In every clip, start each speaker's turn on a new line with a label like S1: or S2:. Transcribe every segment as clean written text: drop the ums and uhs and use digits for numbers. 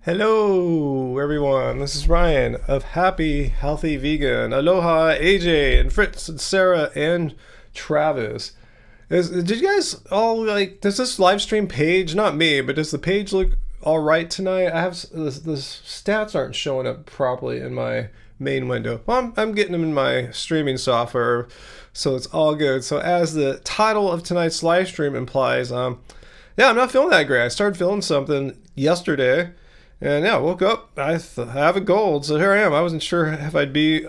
S1: Hello, everyone. This is Ryan of Happy Healthy Vegan. Aloha, AJ and Fritz and Sarah and Travis. Did you guys all does this live stream page, not me, but does the page look all right tonight? I have the stats aren't showing up properly in my main window. Well, I'm getting them in my streaming software, so it's all good. So as the title of tonight's live stream implies, yeah, I'm not feeling that great. I started feeling something yesterday. And yeah, woke up, I have a cold, so here I am. I wasn't sure if I'd be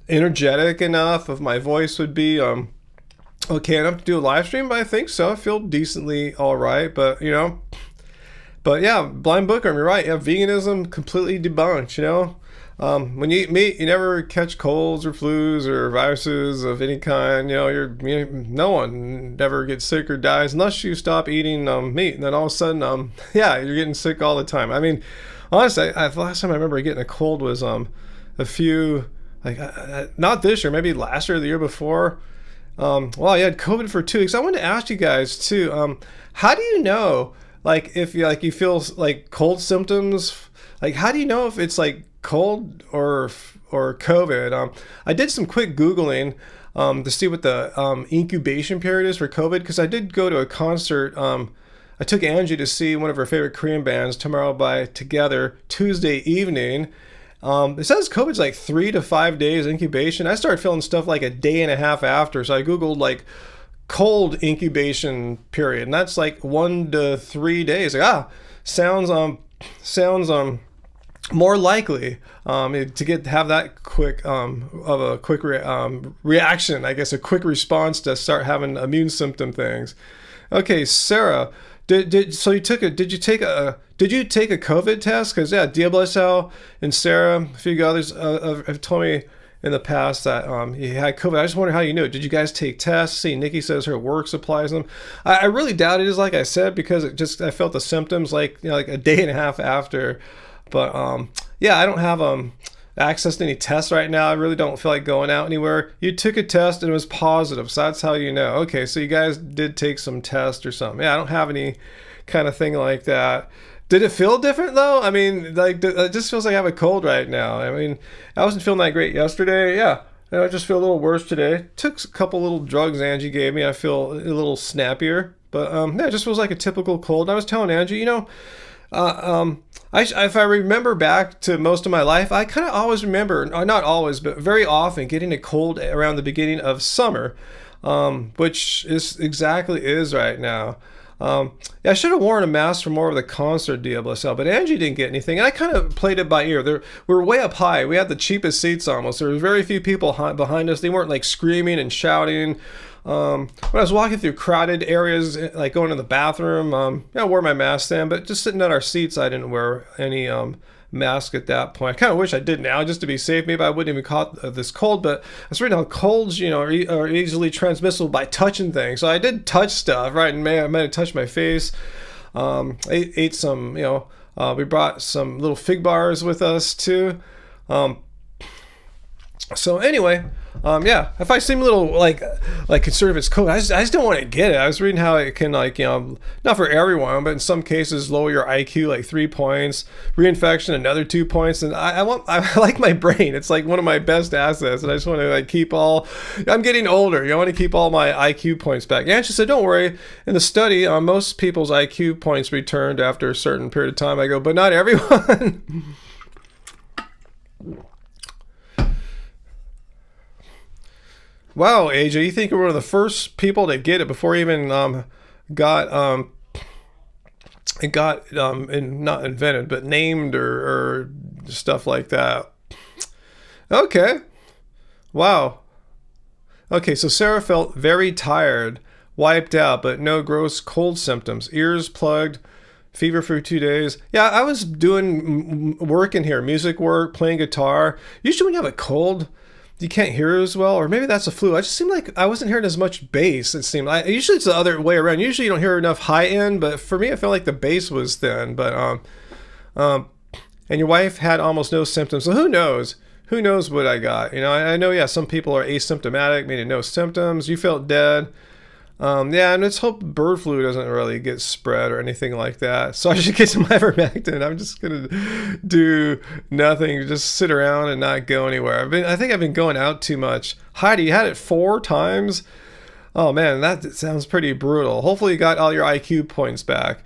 S1: energetic enough, if my voice would be okay enough to do a live stream, but I think so. I feel decently all right, but yeah, blind bookworm, you're right. Yeah, veganism completely debunked, when you eat meat, you never catch colds or flus or viruses of any kind. No one never gets sick or dies unless you stop eating meat. And then all of a sudden, yeah, you're getting sick all the time. I mean, honestly, the last time I remember getting a cold was a few, not this year, maybe last year or the year before. Well, I had COVID for 2 weeks. I wanted to ask you guys too, how do you know, if you feel cold symptoms? How do you know if it's cold or COVID? I did some quick Googling to see what the incubation period is for COVID, because I did go to a concert. I took Angie to see one of her favorite Korean bands, Tomorrow by Together, Tuesday evening. It says COVID's 3 to 5 days incubation. I started feeling stuff a day and a half after, so I Googled cold incubation period, and that's 1 to 3 days. Sounds more likely to have that quick of a quick reaction, I guess, a quick response to start having immune symptom things. Okay, Sarah, did you take a COVID test? Because DLSL and Sarah, a few others have told me in the past that you had COVID. I just wonder how you knew. Did you guys take tests? See, Nikki says her work supplies them. I really doubt it is, like I said, because I felt the symptoms a day and a half after. But yeah, I don't have access to any tests right now. I really don't feel like going out anywhere. You took a test and it was positive, so that's how you know. Okay, so you guys did take some test or something. Yeah, I don't have any kind of thing like that. Did it feel different though? I mean, it just feels like I have a cold right now. I mean, I wasn't feeling that great yesterday. Yeah, I just feel a little worse today. Took a couple little drugs Angie gave me. I feel a little snappier. But yeah, it just feels like a typical cold. I was telling Angie, if I remember back to most of my life, I kind of always remember, not always, but very often getting a cold around the beginning of summer, which is right now. Yeah, I should have worn a mask for more of the concert DLSL, but Angie didn't get anything. And I kind of played it by ear. We were way up high. We had the cheapest seats almost. There was very few people behind us. They weren't screaming and shouting. When I was walking through crowded areas, going to the bathroom, I wore my mask then, but just sitting at our seats, I didn't wear any mask at that point. I kind of wish I did now, just to be safe. Maybe I wouldn't even caught this cold, but I was reading how colds, are easily transmissible by touching things. So I did touch stuff, right? And I might have touched my face. Ate some, we brought some little fig bars with us too. So anyway, yeah, if I seem a little concerned if it's COVID, I just don't want to get it. I was reading how it can not for everyone, but in some cases lower your IQ 3 points, reinfection another 2 points, and I like my brain. It's one of my best assets, and I just want to keep all. I'm getting older. I want to keep all my IQ points back. And she said, don't worry. In the study, most people's IQ points returned after a certain period of time. I go, but not everyone. Wow, AJ, you think we're one of the first people to get it before even got not invented, but named or stuff like that. Okay. Wow. Okay, so Sarah felt very tired, wiped out, but no gross cold symptoms. Ears plugged, fever for 2 days. Yeah, I was doing work in here, music work, playing guitar. Usually when you have a cold, you can't hear as well, or maybe that's a flu. I just seemed like I wasn't hearing as much bass. It seemed usually it's the other way around. Usually you don't hear enough high end, but for me, I felt like the bass was thin. But and your wife had almost no symptoms. So who knows? Who knows what I got? I know. Yeah, some people are asymptomatic, meaning no symptoms. You felt dead. Yeah, and let's hope bird flu doesn't really get spread or anything like that. So I should get some ivermectin. I'm just gonna do nothing, just sit around and not go anywhere. I think I've been going out too much. Heidi, you had it 4 times. Oh man, that sounds pretty brutal. Hopefully you got all your IQ points back.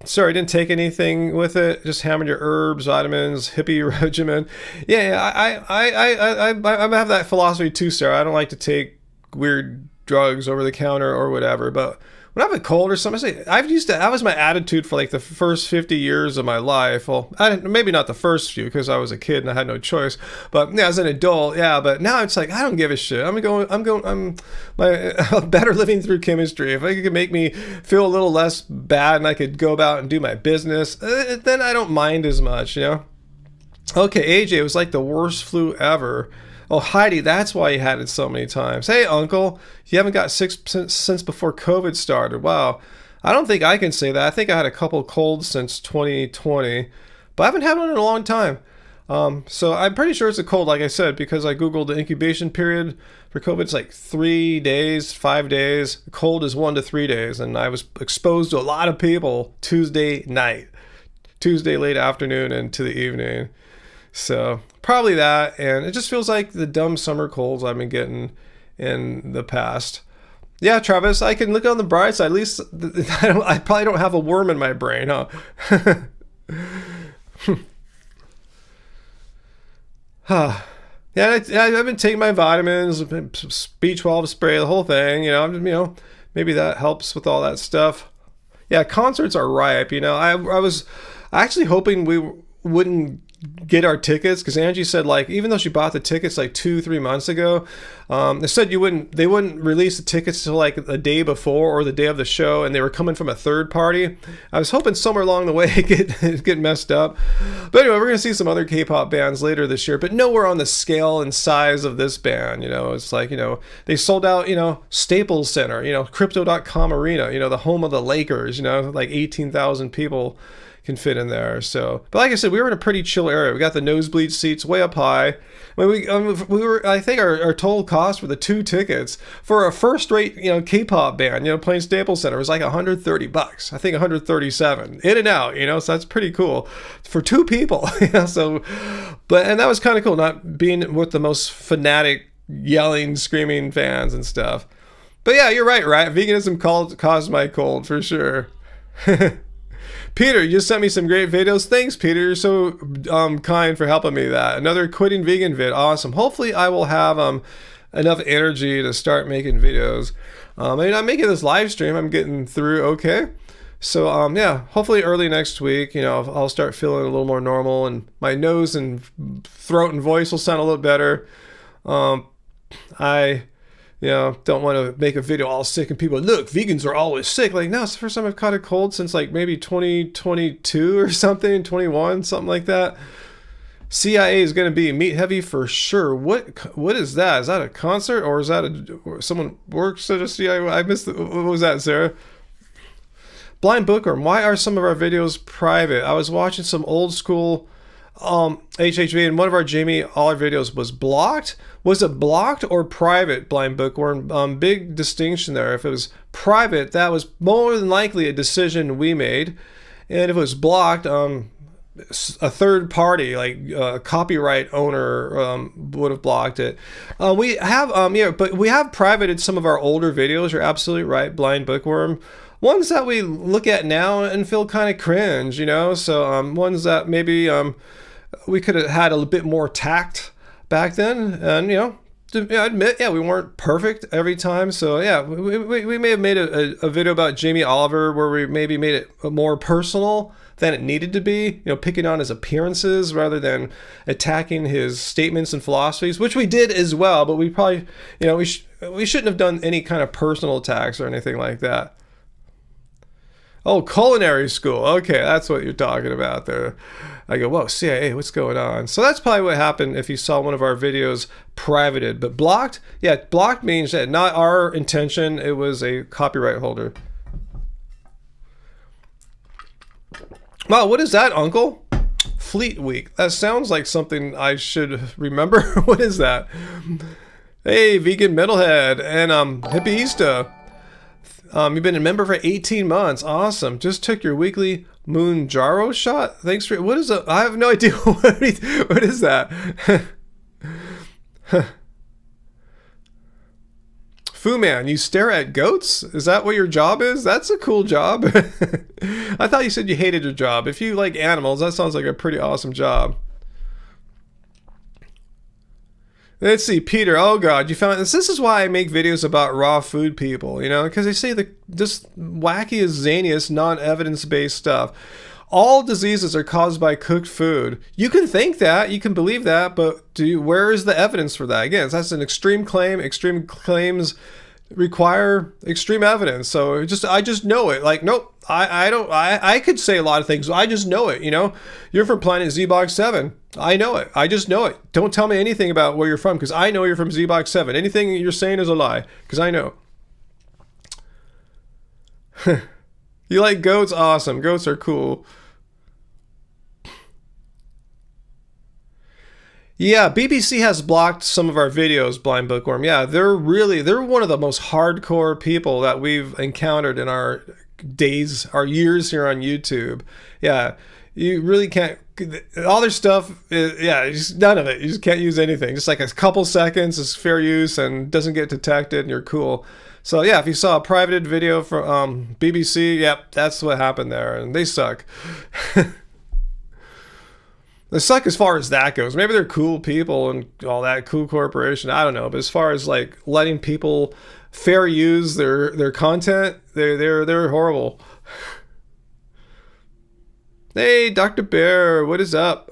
S1: Sorry, I didn't take anything with it. Just hammered your herbs, vitamins, hippie regimen. Yeah, I have that philosophy too, Sarah. I don't like to take weird drugs over the counter or whatever, but when I have a cold or something, that was my attitude for like the first 50 years of my life. Well, maybe not the first few because I was a kid and I had no choice, but yeah, as an adult, yeah. But now it's like I don't give a shit. I'm better living through chemistry. If it could make me feel a little less bad and I could go about and do my business, then I don't mind as much, you know. Okay, AJ, it was like the worst flu ever. Oh, Heidi, that's why you had it so many times. Hey, Uncle, you haven't got sick since before COVID started. Wow. I don't think I can say that. I think I had a couple colds since 2020, but I haven't had one in a long time. So I'm pretty sure it's a cold, like I said, because I Googled the incubation period for COVID. It's like 3 days, 5 days. The cold is 1 to 3 days. And I was exposed to a lot of people Tuesday night, Tuesday late afternoon into the evening. So probably that, and it just feels like the dumb summer colds I've been getting in the past. Yeah, Travis, I can look on the bright side. At least I probably don't have a worm in my brain, huh? Yeah, I've been taking my vitamins, B12 spray, the whole thing. You know, maybe that helps with all that stuff. Yeah, concerts are ripe. You know, I was actually hoping we wouldn't get our tickets because Angie said, like, even though she bought the tickets like 2-3 months ago, they said they wouldn't release the tickets till like a day before or the day of the show, and they were coming from a third party. I was hoping somewhere along the way it get messed up. But anyway, we're gonna see some other K-pop bands later this year, but nowhere on the scale and size of this band. You know, it's like, you know, they sold out, you know, Staples Center, you know, Crypto.com Arena, you know, the home of the Lakers, you know, like 18,000 people can fit in there. So, but like I said, we were in a pretty chill area. We got the nosebleed seats way up high. When we were, I think our total cost for the 2 tickets for a first-rate, you know, K-pop band, you know, playing Staples Center was like $130. I think 137 in and out, you know, so that's pretty cool for 2 people. You know, so, and that was kind of cool, not being with the most fanatic, yelling, screaming fans and stuff. But yeah, you're right? Veganism caused my cold for sure. Peter, you just sent me some great videos. Thanks, Peter. You're so kind for helping me that. Another quitting vegan vid. Awesome. Hopefully I will have enough energy to start making videos. I mean, I'm making this live stream. I'm getting through okay. So yeah, hopefully early next week, you know, I'll start feeling a little more normal and my nose and throat and voice will sound a little better. You know, don't want to make a video all sick and people, look, vegans are always sick. Like, no, it's the first time I've caught a cold since like maybe 2022 or something, 21, something like that. CIA is going to be meat heavy for sure. What is that? Is that a concert or is that someone works at a CIA? I missed what was that, Sarah? Blind Bookworm, why are some of our videos private? I was watching some old school HHV and one of our Jamie Oliver videos was blocked. Was it blocked or private, Blind Bookworm? Big distinction there. If it was private, that was more than likely a decision we made, and if it was blocked, a third party, like a copyright owner, would have blocked it. We have but we have privated some of our older videos. You're absolutely right, Blind Bookworm. Ones that we look at now and feel kind of cringe, you know. So ones that maybe we could have had a bit more tact back then, and you know, to admit, yeah, we weren't perfect every time. So yeah, we may have made a video about Jamie Oliver where we maybe made it more personal than it needed to be, you know, picking on his appearances rather than attacking his statements and philosophies, which we did as well. But we probably, you know, we shouldn't have done any kind of personal attacks or anything like that. Oh, culinary school. Okay, that's what you're talking about there. I go, whoa, CIA, what's going on? So that's probably what happened if you saw one of our videos privated. But blocked? Yeah, blocked means that not our intention. It was a copyright holder. Wow, what is that, Uncle? Fleet Week. That sounds like something I should remember. What is that? Hey, vegan metalhead and hippieista. You've been a member for 18 months. Awesome. Just took your weekly Moonjaro shot. Thanks for... What is it? I have no idea. What is that? Fu Man, you stare at goats? Is that what your job is? That's a cool job. I thought you said you hated your job. If you like animals, that sounds like a pretty awesome job. Let's see, Peter. Oh God, you found this. This is why I make videos about raw food people, you know, because they say the just wackiest, zaniest, non-evidence-based stuff. All diseases are caused by cooked food. You can think that, you can believe that, but where is the evidence for that? Again, that's an extreme claim. Extreme claims require extreme evidence. So I just know it. Like, nope, I could say a lot of things. I just know it, you know. You're from planet Z-Box 7. I know it. I just know it. Don't tell me anything about where you're from, because I know you're from Z-Box 7. Anything you're saying is a lie, because I know. You like goats? Awesome. Goats are cool. Yeah, BBC has blocked some of our videos, Blind Bookworm. Yeah, they're one of the most hardcore people that we've encountered in our years here on YouTube. Yeah, you really can't, all their stuff, just none of it. You just can't use anything. Just like a couple seconds is fair use and doesn't get detected and you're cool. So yeah, if you saw a private video from BBC, yep, that's what happened there, and they suck. They suck as far as that goes. Maybe they're cool people and all that, cool corporation. I don't know, but as far as like letting people fair use their content, they're horrible. Hey, Dr. Bear, what is up?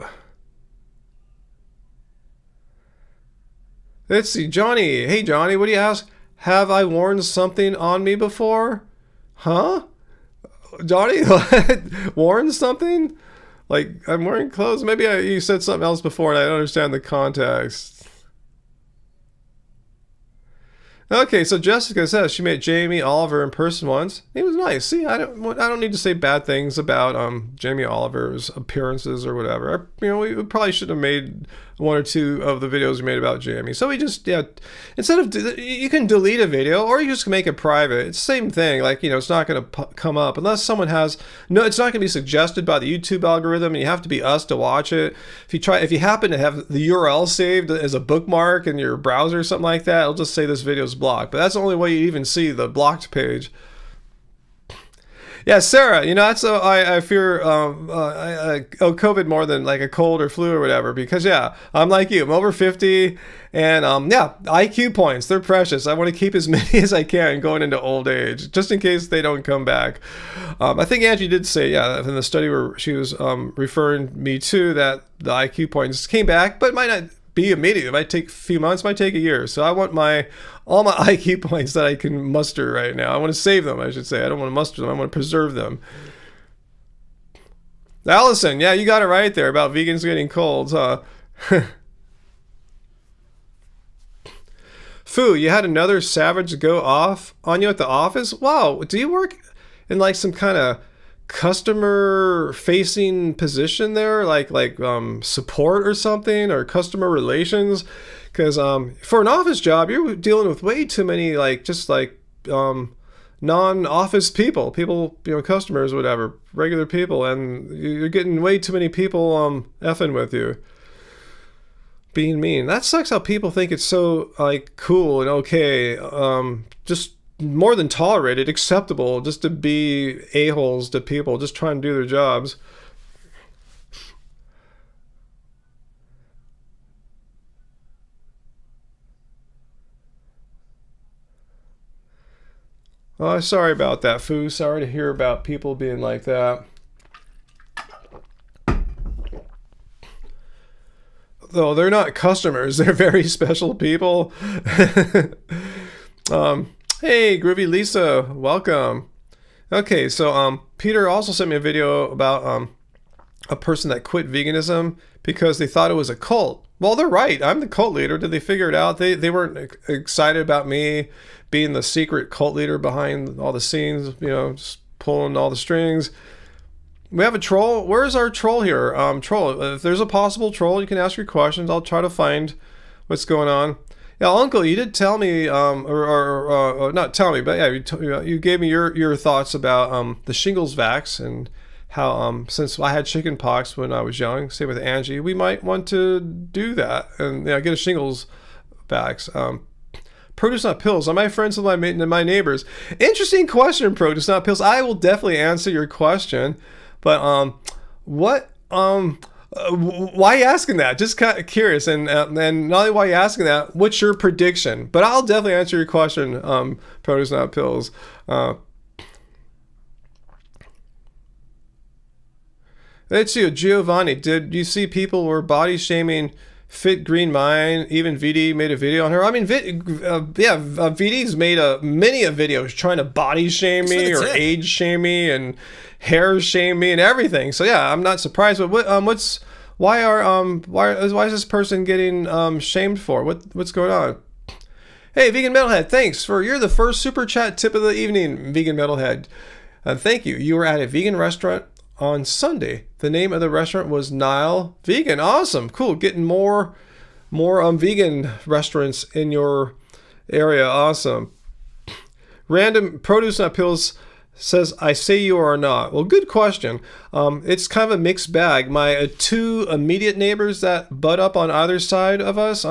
S1: Let's see, Johnny. Hey, Johnny, what do you ask? Have I worn something on me before? Huh? Johnny, what? Worn something? Like, I'm wearing clothes? Maybe you said something else before and I don't understand the context. Okay, so Jessica says she met Jamie Oliver in person once. He was nice. See, I don't need to say bad things about Jamie Oliver's appearances or whatever. We probably should have made one or two of the videos we made about Jamie. So we just, instead of, you can delete a video or you just make it private. It's the same thing. Like, it's not going to come up unless someone has, no, it's not going to be suggested by the YouTube algorithm and you have to be us to watch it. If you happen to have the URL saved as a bookmark in your browser or something like that, it'll just say this video is blocked. But that's the only way you even see the blocked page. Yeah, Sarah, that's I fear COVID more than like a cold or flu or whatever, because I'm like you, I'm over 50 and IQ points, they're precious. I want to keep as many as I can going into old age, just in case they don't come back. I think Angie did say, in the study where she was referring me to, that the IQ points came back, but it might not be immediate. It might take a few months, might take a year. So I want all my IQ points that I can muster right now. I want to save them, I should say. I don't want to muster them. I want to preserve them. Allison, yeah, you got it right there about vegans getting colds, huh? Fu, you had another savage go off on you at the office? Wow, do you work in like some kind of customer facing position there, like support or something, or customer relations? Because for an office job you're dealing with way too many non-office people, customers, whatever, regular people, and you're getting way too many people effing with you, being mean. That sucks how people think it's so cool and okay, just more than tolerated, acceptable, just to be a-holes to people just trying to do their jobs. Oh, sorry about that, Fu. Sorry to hear about people being like that. Though they're not customers, they're very special people. Hey, Groovy Lisa, welcome. Okay, so Peter also sent me a video about a person that quit veganism because they thought it was a cult. Well, they're right. I'm the cult leader. Did they figure it out? They weren't excited about me being the secret cult leader behind all the scenes, just pulling all the strings. We have a troll. Where's our troll here? Troll, if there's a possible troll, you can ask your questions. I'll try to find what's going on. Yeah, Uncle, you did tell me, or not tell me, but yeah, you gave me your thoughts about the shingles vax and how since I had chicken pox when I was young, same with Angie, we might want to do that and get a shingles vax. Produce not pills. Am I friends with my neighbors? Interesting question, produce not pills. I will definitely answer your question, but what why are you asking that? Just kind of curious, and not only why are you asking that, what's your prediction? But I'll definitely answer your question. Produce not pills. Let's see, Giovanni. Did you see people were body shaming Fit Green Mind? Even VD made a video on her. I mean, VD's made many of videos trying to body shame me or age shame me and hair shame me and everything. So yeah, I'm not surprised. But why is this person getting shamed for? What's going on? Hey, Vegan Metalhead, thanks you're the first super chat tip of the evening, Vegan Metalhead. Thank you. You were at a vegan restaurant on Sunday. The name of the restaurant was Nile Vegan. Awesome, cool. Getting more vegan restaurants in your area. Awesome. Random produce not pills says, I say you are not. Well, good question. It's kind of a mixed bag. My two immediate neighbors that butt up on either side of us,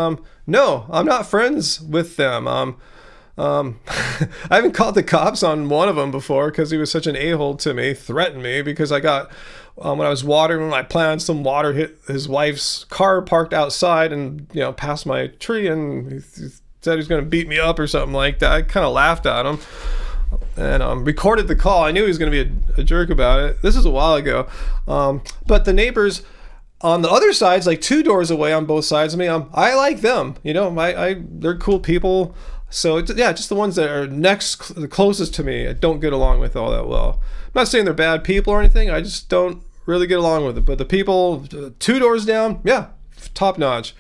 S1: no, I'm not friends with them. I haven't called the cops on one of them before because he was such an a-hole to me, threatened me because I got, when I was watering my plants, some water hit his wife's car parked outside and, past my tree, and he said he was going to beat me up or something like that. I kind of laughed at him and recorded the call. I knew he was going to be a jerk about it. This is a while ago. But the neighbors on the other sides, like 2 doors away on both sides of me, I like them. They're cool people. So just the ones that are the closest to me, I don't get along with all that well. I'm not saying they're bad people or anything. I just don't really get along with it. But the people 2 doors down, yeah, top notch.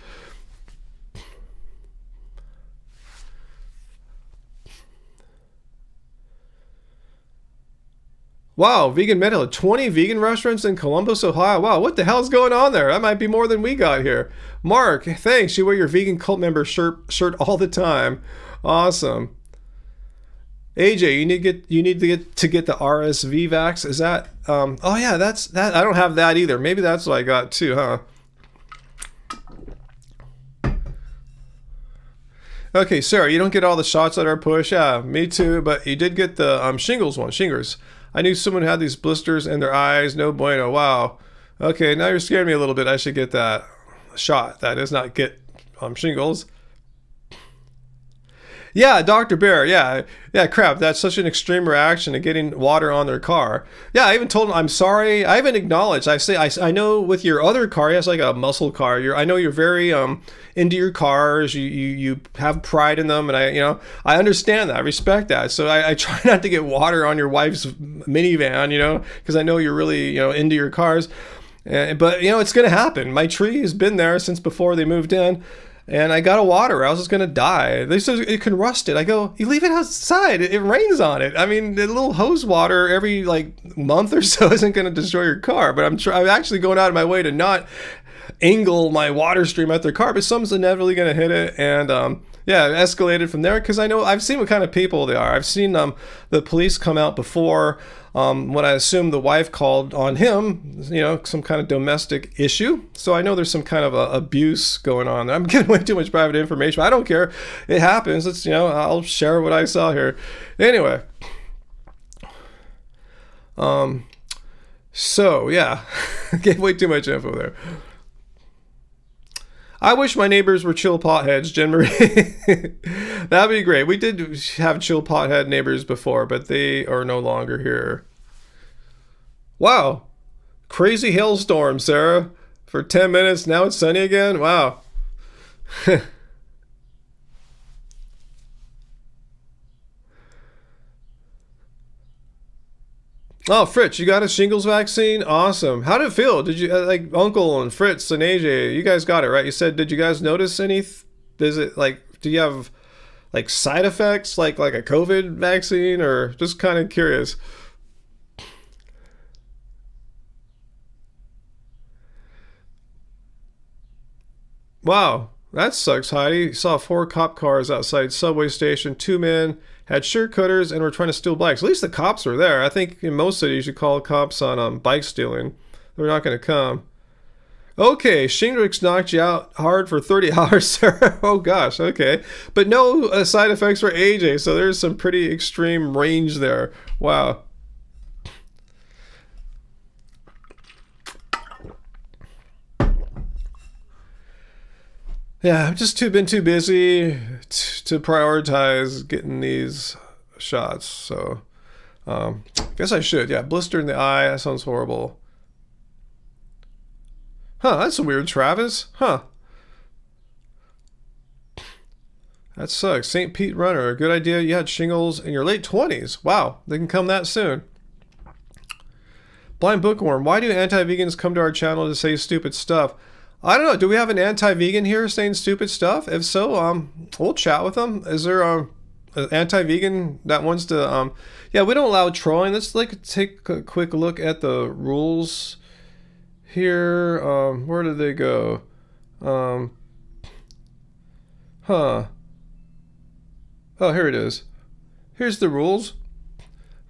S1: Wow, Vegan Metal, 20 vegan restaurants in Columbus, Ohio. Wow, what the hell's going on there? That might be more than we got here. Mark, thanks. You wear your vegan cult member shirt all the time. Awesome. AJ, you need to get the RSV vax. Is that oh yeah, that's that. I don't have that either. Maybe that's what I got too, huh? Okay, Sarah, you don't get all the shots that are pushed. Yeah, me too, but you did get the shingles one. Shingles. I knew someone had these blisters in their eyes. No bueno. Wow. Okay, now you're scaring me a little bit. I should get that shot. That is not get shingles. Yeah, Dr. Bear. Yeah, crap. That's such an extreme reaction to getting water on their car. Yeah, I even told him I'm sorry. I even acknowledged. I know with your other car, he has like a muscle car. I know you're very into your cars. You have pride in them, and I understand that. I respect that. So I try not to get water on your wife's minivan, because I know you're really into your cars. But it's gonna happen. My tree has been there since before they moved in. And I got a water, or else it's going to die. They said it can rust it. I go, you leave it outside. It rains on it. I mean, the little hose water every month or so isn't going to destroy your car. But I'm actually going out of my way to not angle my water stream at their car. But someone's inevitably going to hit it. And it escalated from there because I've seen what kind of people they are. I've seen the police come out before. When I assume the wife called on him, some kind of domestic issue. So I know there's some kind of abuse going on. I'm getting way too much private information. I don't care. It happens. It's, I'll share what I saw here. Anyway. So yeah, gave way too much info there. I wish my neighbors were chill potheads, Jen Marie. That'd be great. We did have chill pothead neighbors before, but they are no longer here. Wow. Crazy hailstorm, Sarah. For 10 minutes, now it's sunny again? Wow. Oh, Fritz, you got a shingles vaccine? Awesome. How did it feel? Did you, Uncle and Fritz and AJ, you guys got it, right? You said, did you guys notice any, is it, do you have, side effects, like a COVID vaccine, or just kind of curious? Wow. That sucks, Heidi. Saw 4 cop cars outside subway station. 2 men had shirt cutters and were trying to steal bikes. At least the cops were there. I think in most cities you call cops on bike stealing. They're not going to come. Okay, Shingrix knocked you out hard for 30 hours, sir. Oh gosh, okay. But no side effects for AJ, so there's some pretty extreme range there. Wow. Yeah, I've just been too busy to prioritize getting these shots. So, guess I should. Yeah, blister in the eye. That sounds horrible. Huh, that's weird, Travis. Huh. That sucks. St. Pete Runner. Good idea. You had shingles in your late 20s. Wow, they can come that soon. Blind Bookworm. Why do anti-vegans come to our channel to say stupid stuff? I don't know. Do we have an anti-vegan here saying stupid stuff? If so, we'll chat with them. Is there an anti-vegan that wants to? Yeah, we don't allow trolling. Let's take a quick look at the rules here. Where did they go? Huh. Oh, here it is. Here's the rules.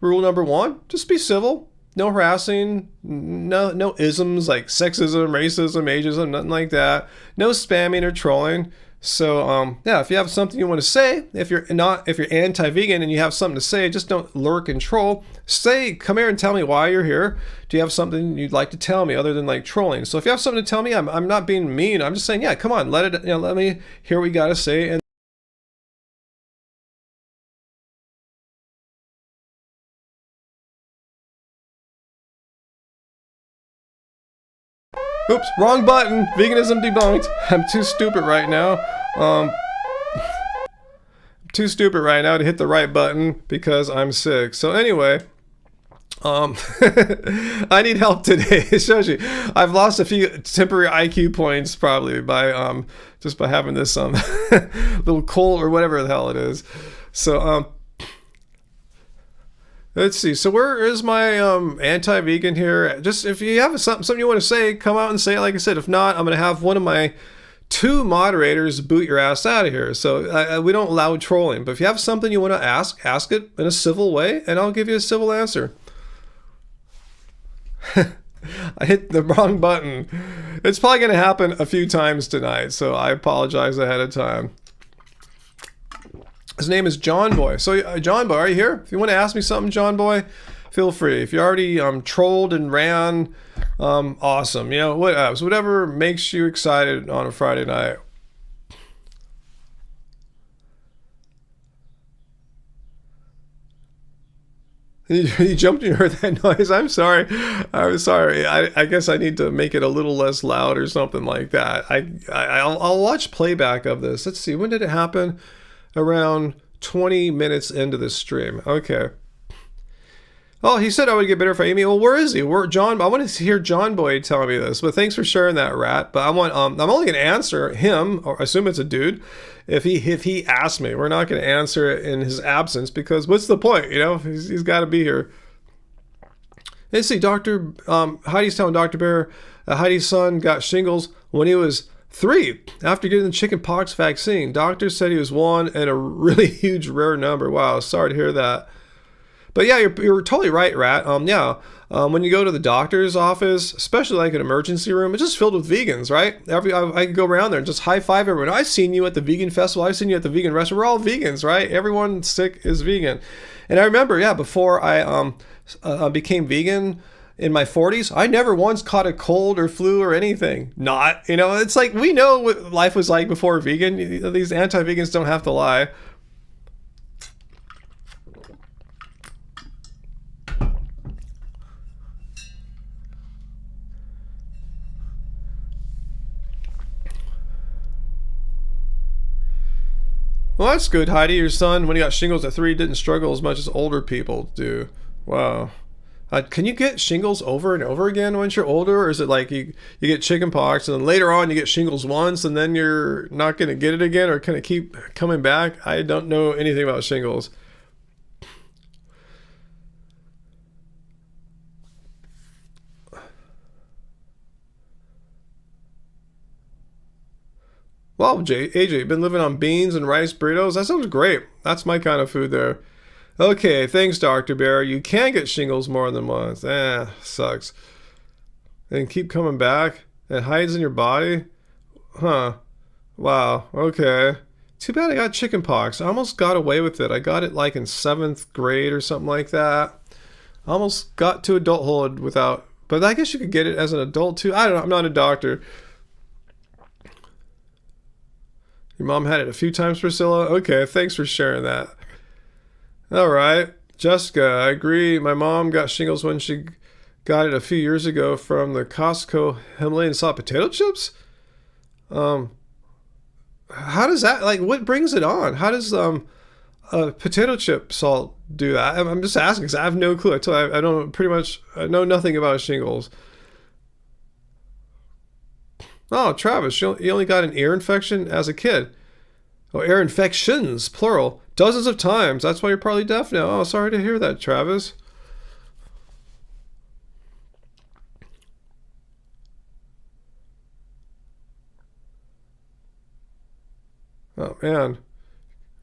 S1: Rule number 1: just be civil. No harassing, no isms like sexism, racism, ageism, nothing like that. No spamming or trolling. So yeah, if you have something you want to say, if you're anti-vegan and you have something to say, just don't lurk and troll. Come here and tell me why you're here. Do you have something you'd like to tell me other than like trolling? So if you have something to tell me, I'm not being mean. I'm just saying, yeah, come on, let me hear what you got to say. And Oops, wrong button. Veganism debunked. I'm too stupid right now. Too stupid right now to hit the right button because I'm sick. So anyway, I need help today. It shows you I've lost a few temporary IQ points probably by just by having this little cold or whatever the hell it is. So let's see. So where is my anti-vegan here? Just if you have something you want to say, come out and say it. Like I said, if not, I'm going to have one of my 2 moderators boot your ass out of here. So we don't allow trolling. But if you have something you want to ask it in a civil way, and I'll give you a civil answer. I hit the wrong button. It's probably going to happen a few times tonight, so I apologize ahead of time. His name is John Boy. So, John Boy, are you here? If you want to ask me something, John Boy, feel free. If you already trolled and ran, awesome. You know, whatever makes you excited on a Friday night. You jumped and you heard that noise. I'm sorry. I'm sorry. I guess I need to make it a little less loud or something like that. I'll watch playback of this. Let's see. When did it happen? Around 20 minutes into the stream. Okay. Oh, he said I would get better if I Amy. Well, where is he? John? I want to hear John Boy tell me this. But thanks for sharing that, Rat. But I'm only going to answer him, or assume it's a dude, if he asks me. We're not going to answer it in his absence because what's the point? You know, he's got to be here. Let's see. Heidi's telling Dr. Bear Heidi's son got shingles when he was 3 after getting the chickenpox vaccine. Doctors said he was 1 in a really huge rare number. Wow, sorry to hear that. But yeah, you're totally right, Rat. When you go to the doctor's office, especially like an emergency room, it's just filled with vegans, right? I can go around there and just high five everyone. I've seen you at the vegan festival. I've seen you at the vegan restaurant. We're all vegans, right? Everyone sick is vegan. And I remember, yeah, before I became vegan, in my 40s, I never once caught a cold or flu or anything. It's like we know what life was like before vegan. These anti-vegans don't have to lie. Well, that's good, Heidi. Your son, when he got shingles at 3, didn't struggle as much as older people do. Wow. Can you get shingles over and over again once you're older? Or is it like you get chicken pox and then later on you get shingles once and then you're not going to get it again? Or can it keep coming back? I don't know anything about shingles. Wow, AJ, been living on beans and rice burritos? That sounds great. That's my kind of food there. Okay, thanks, Dr. Bear. You can get shingles more than once. Sucks. And keep coming back. It hides in your body? Huh. Wow, okay. Too bad I got chickenpox. I almost got away with it. I got it like in 7th grade or something like that. I almost got to adulthood without... But I guess you could get it as an adult too. I don't know. I'm not a doctor. Your mom had it a few times, Priscilla? Okay, thanks for sharing that. All right. Jessica, I agree. My mom got shingles when she got it a few years ago from the Costco Himalayan salt potato chips. How does that, like, what brings it on? How does potato chip salt do that? I'm just asking because I have no clue. I don't pretty much, I know nothing about shingles. Oh, Travis, you only got an ear infection as a kid. Oh, ear infections, plural. Dozens of times. That's why you're probably deaf now. Oh, sorry to hear that, Travis. Oh, man.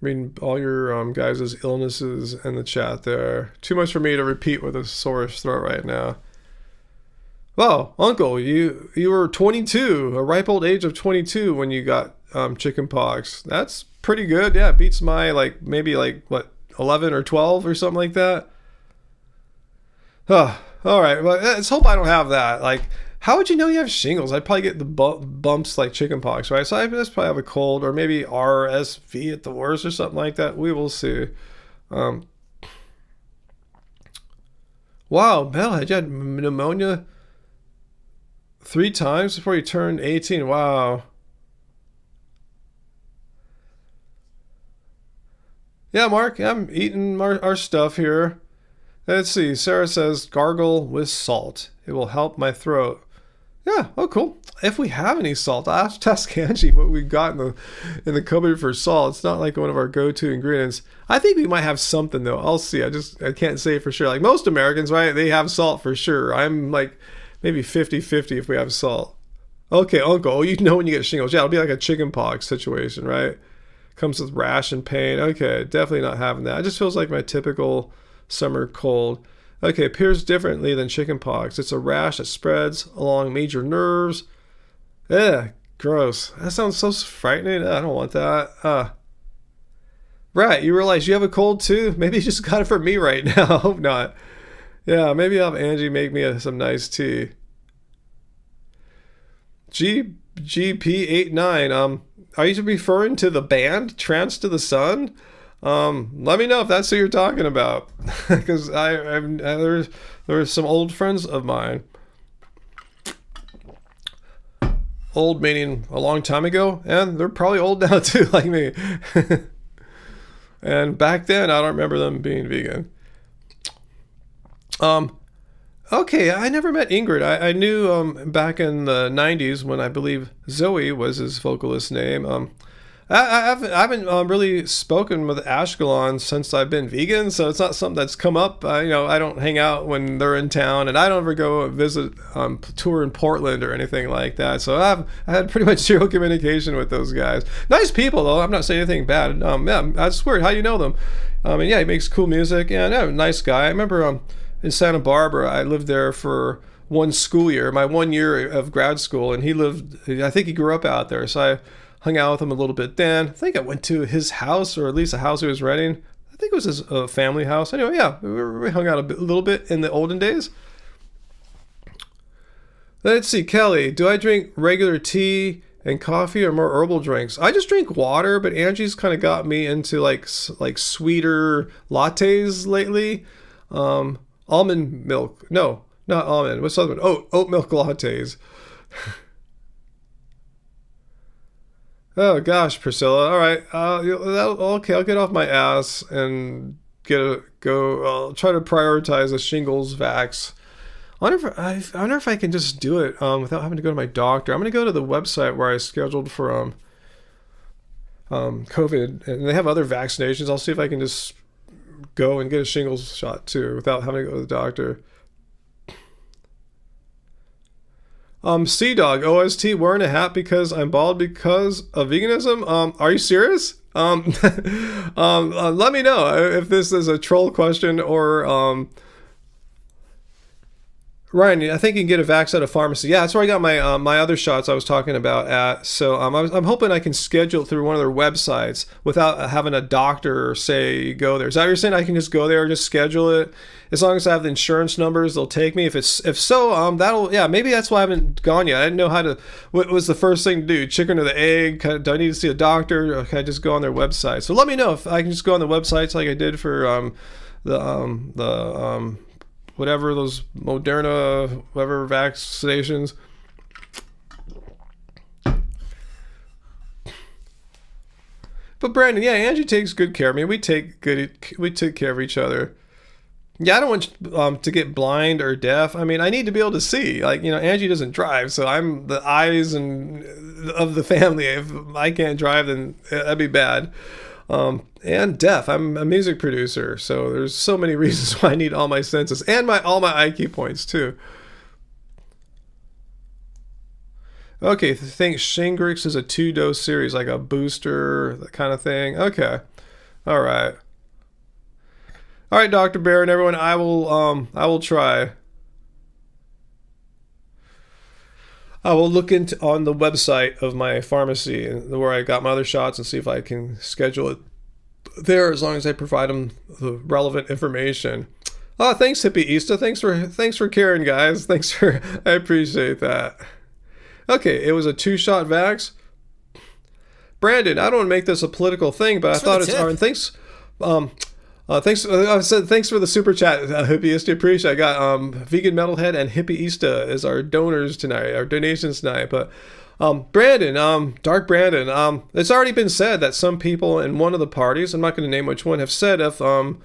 S1: Reading all your guys' illnesses in the chat there. Too much for me to repeat with a sore throat right now. Well, Uncle, you were 22, a ripe old age of 22 when you got chicken pox. That's pretty good. Yeah, it beats my maybe 11 or 12 or something like that. Oh, all right. Well, let's hope I don't have that. Like, how would you know you have shingles? I'd probably get the bumps like chicken pox, right? So I just probably have a cold or maybe RSV at the worst or something like that. We will see. Wow, Metalhead, you had pneumonia 3 times before you turned 18. Wow. Yeah, Mark, I'm eating our stuff here. Let's see. Sarah says, gargle with salt. It will help my throat. Yeah, oh, cool. If we have any salt, I'll have to ask Angie what we've got in the cupboard for salt. It's not like one of our go-to ingredients. I think we might have something, though. I'll see. I can't say for sure. Like most Americans, right? They have salt for sure. I'm like maybe 50-50 if we have salt. Okay, Uncle, oh, you know when you get shingles. Yeah, it'll be like a chicken pox situation, right? Comes with rash and pain. Okay, definitely not having that. It just feels like my typical summer cold. Okay, appears differently than chicken pox. It's a rash that spreads along major nerves. Gross. That sounds so frightening. I don't want that. Right, you realize you have a cold too? Maybe you just got it from me right now. I hope not. Yeah, maybe I'll have Angie make me some nice tea. GP89, are you referring to the band Trance to the Sun? Let me know if that's who you're talking about, because there's some old friends of mine. Old meaning a long time ago, and they're probably old now too, like me. And back then, I don't remember them being vegan. Okay, I never met Ingrid. I knew back in the 90s when I believe Zoe was his vocalist name. I haven't really spoken with Ashkelon since I've been vegan, so it's not something that's come up. I don't hang out when they're in town, and I don't ever go visit tour in Portland or anything like that. So I had pretty much zero communication with those guys. Nice people though. I'm not saying anything bad. Yeah, that's weird. How you know them? And yeah, he makes cool music. Yeah, nice guy. I remember in Santa Barbara, I lived there for one school year, my 1 year of grad school, and I think he grew up out there, so I hung out with him a little bit then. I think I went to his house, or at least a house he was renting. I think it was his family house. Anyway, yeah, we hung out a little bit in the olden days. Let's see, Kelly, do I drink regular tea and coffee or more herbal drinks? I just drink water, but Angie's kind of got me into like sweeter lattes lately. Almond milk. No, not almond. What's the other one? Oat milk lattes. Oh gosh, Priscilla. All right. Okay, I'll get off my ass and go. I'll try to prioritize a shingles vax. I wonder if I can just do it without having to go to my doctor. I'm gonna go to the website where I scheduled for COVID, and they have other vaccinations. I'll see if I can just go and get a shingles shot too without having to go to the doctor. Sea Dog OST wearing a hat because I'm bald because of veganism. Are you serious? Let me know if this is a troll question or Ryan, I think you can get a vax at a pharmacy. Yeah, that's where I got my my other shots I was talking about at. So I'm hoping I can schedule it through one of their websites without having a doctor say go there. Is that what you're saying? I can just go there, just schedule it. As long as I have the insurance numbers, they'll take me. If so, that'll, yeah, maybe that's why I haven't gone yet. I didn't know how to. What was the first thing to do? Chicken or the egg? Do I need to see a doctor, or can I just go on their website? So let me know if I can just go on the websites like I did for the whatever those Moderna, whatever vaccinations. But Brandon, yeah, Angie takes good care of me. We take care of each other. Yeah, I don't want to get blind or deaf. I mean, I need to be able to see. Like, Angie doesn't drive, so I'm the eyes and of the family. If I can't drive, then that'd be bad. And deaf. I'm a music producer, so there's so many reasons why I need all my senses and all my IQ points too. Okay, think Shingrix is a 2-dose series, like a booster, that kind of thing. Okay, all right, Dr. Bear and everyone. I will try. I will look into on the website of my pharmacy where I got my other shots and see if I can schedule it there, as long as I provide them the relevant information. Oh, thanks, Hippie Easter. Thanks for caring, guys. I appreciate that. Okay, it was a 2-shot vax. Brandon, I don't want to make this a political thing, but I thought it's hard. Thanks. Thanks for the super chat, Hippieista. Appreciate. I got Vegan Metalhead and Hippieista as our donors tonight, our donations tonight. But Brandon, Dark Brandon, it's already been said that some people in one of the parties, I'm not going to name which one, have said if the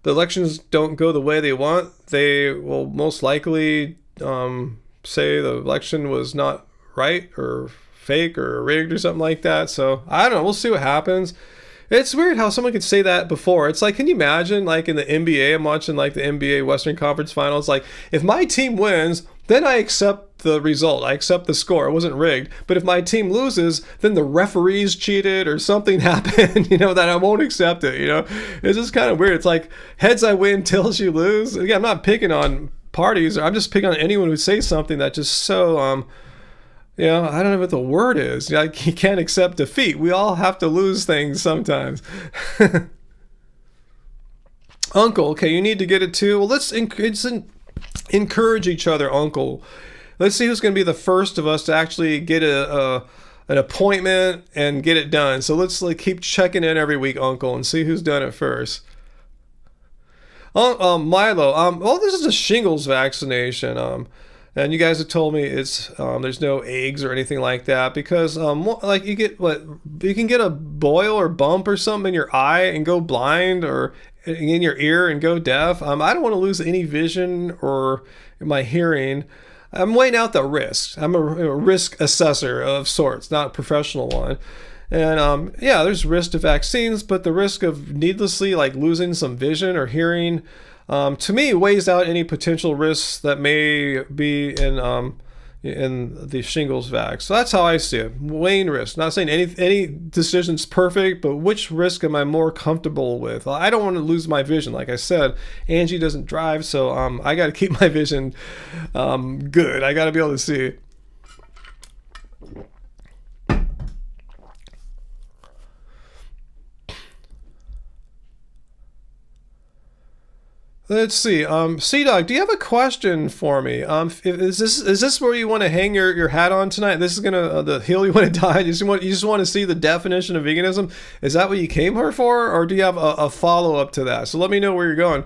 S1: elections don't go the way they want, they will most likely say the election was not right or fake or rigged or something like that. So I don't know. We'll see what happens. It's weird how someone could say that before. It's like, can you imagine, like in the NBA, I'm watching like the NBA Western Conference Finals, like if my team wins, then I accept the result. I accept the score. It wasn't rigged. But if my team loses, then the referees cheated or something happened, that I won't accept it, It's just kind of weird. It's like heads I win, tails you lose. Again, I'm not picking on parties. I'm just picking on anyone who says something that just so, I don't know what the word is. Like, you can't accept defeat. We all have to lose things sometimes. Uncle, okay, you need to get it too. Well, let's encourage each other, Uncle. Let's see who's going to be the first of us to actually get an appointment and get it done. So let's keep checking in every week, Uncle, and see who's done it first. Milo, well, this is a shingles vaccination. And you guys have told me it's there's no eggs or anything like that because like you can get a boil or bump or something in your eye and go blind, or in your ear and go deaf. I don't want to lose any vision or my hearing. I'm weighing out the risks. I'm a risk assessor of sorts, not a professional one. And there's risk to vaccines, but the risk of needlessly losing some vision or hearing, to me, weighs out any potential risks that may be in the shingles vax. So that's how I see it. Weighing risk. Not saying any decision's perfect, but which risk am I more comfortable with? I don't want to lose my vision. Like I said, Angie doesn't drive, so I got to keep my vision good. I got to be able to see. Let's see. C-Dog, do you have a question for me? Is this where you want to hang your hat on tonight? This is gonna the hill you want to die. You just want to see the definition of veganism. Is that what you came here for, or do you have a follow up to that? So let me know where you're going.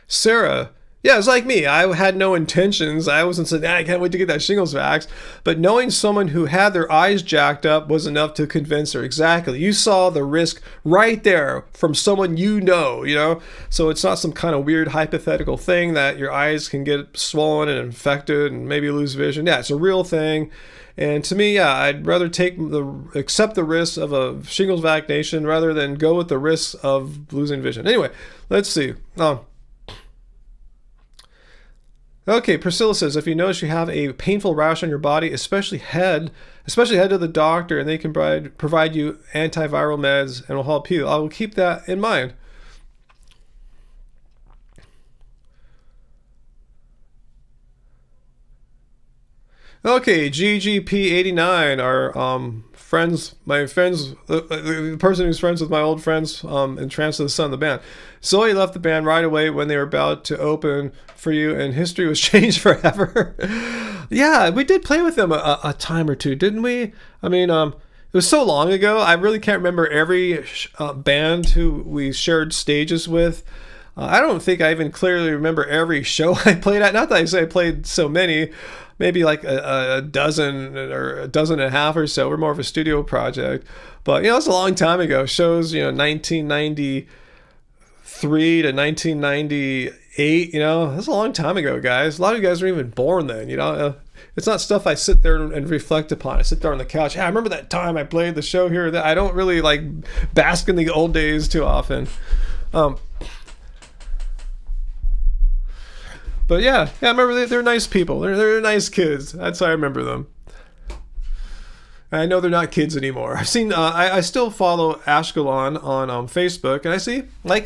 S1: Sarah, Yeah, it's like me. I had no intentions. I wasn't saying, I can't wait to get that shingles vax. But knowing someone who had their eyes jacked up was enough to convince her. Exactly. You saw the risk right there from someone you know? So it's not some kind of weird hypothetical thing that your eyes can get swollen and infected and maybe lose vision. Yeah, it's a real thing. And to me, yeah, I'd rather accept the risk of a shingles vaccination rather than go with the risks of losing vision. Anyway, let's see. Okay, Priscilla says, if you notice you have a painful rash on your body, especially head to the doctor, and they can provide you antiviral meds and will help you. I will keep that in mind. Okay, GGP89, our my friends, the person who's friends with my old friends in Trance of the Sun, the band. Zoe left the band right away when they were about to open for you, and history was changed forever. Yeah, we did play with them a time or two, didn't we? I mean, it was so long ago, I really can't remember every band who we shared stages with. I don't think I even clearly remember every show I played at. Not that I say I played so many, maybe like a dozen or a dozen and a half or so. We're more of a studio project. But, it's a long time ago. Shows, 1993 to 1998, that's a long time ago, guys. A lot of you guys weren't even born then, It's not stuff I sit there and reflect upon. I sit there on the couch. I remember that time I played the show here or that. I don't really bask in the old days too often. But yeah, I remember they're nice people. They're nice kids. That's how I remember them. I know they're not kids anymore. I've seen. I still follow Ashkelon on Facebook, and I see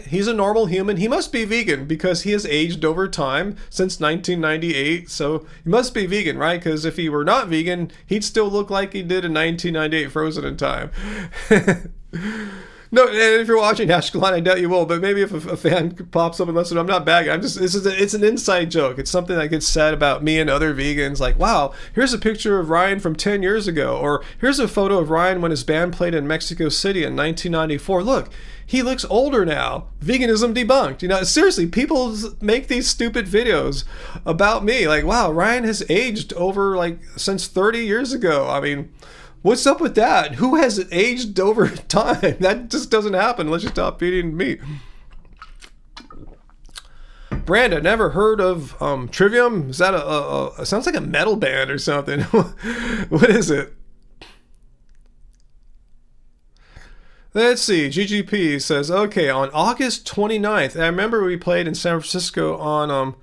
S1: he's a normal human. He must be vegan because he has aged over time since 1998. So he must be vegan, right? Because if he were not vegan, he'd still look like he did in 1998, frozen in time. No, and if you're watching Ashkelon, I doubt you will, but maybe if a fan pops up and listens, I'm not bagging. It's an inside joke. It's something that gets said about me and other vegans, like, wow, here's a picture of Ryan from 10 years ago, or here's a photo of Ryan when his band played in Mexico City in 1994. Look, he looks older now. Veganism debunked. Seriously, people make these stupid videos about me, like, wow, Ryan has aged over, since 30 years ago. I mean, what's up with that? Who has aged over time? That just doesn't happen unless you stop eating meat. Branda, never heard of Trivium? Is that a sounds like a metal band or something. What is it? Let's see. GGP says, okay, on August 29th, I remember we played in San Francisco on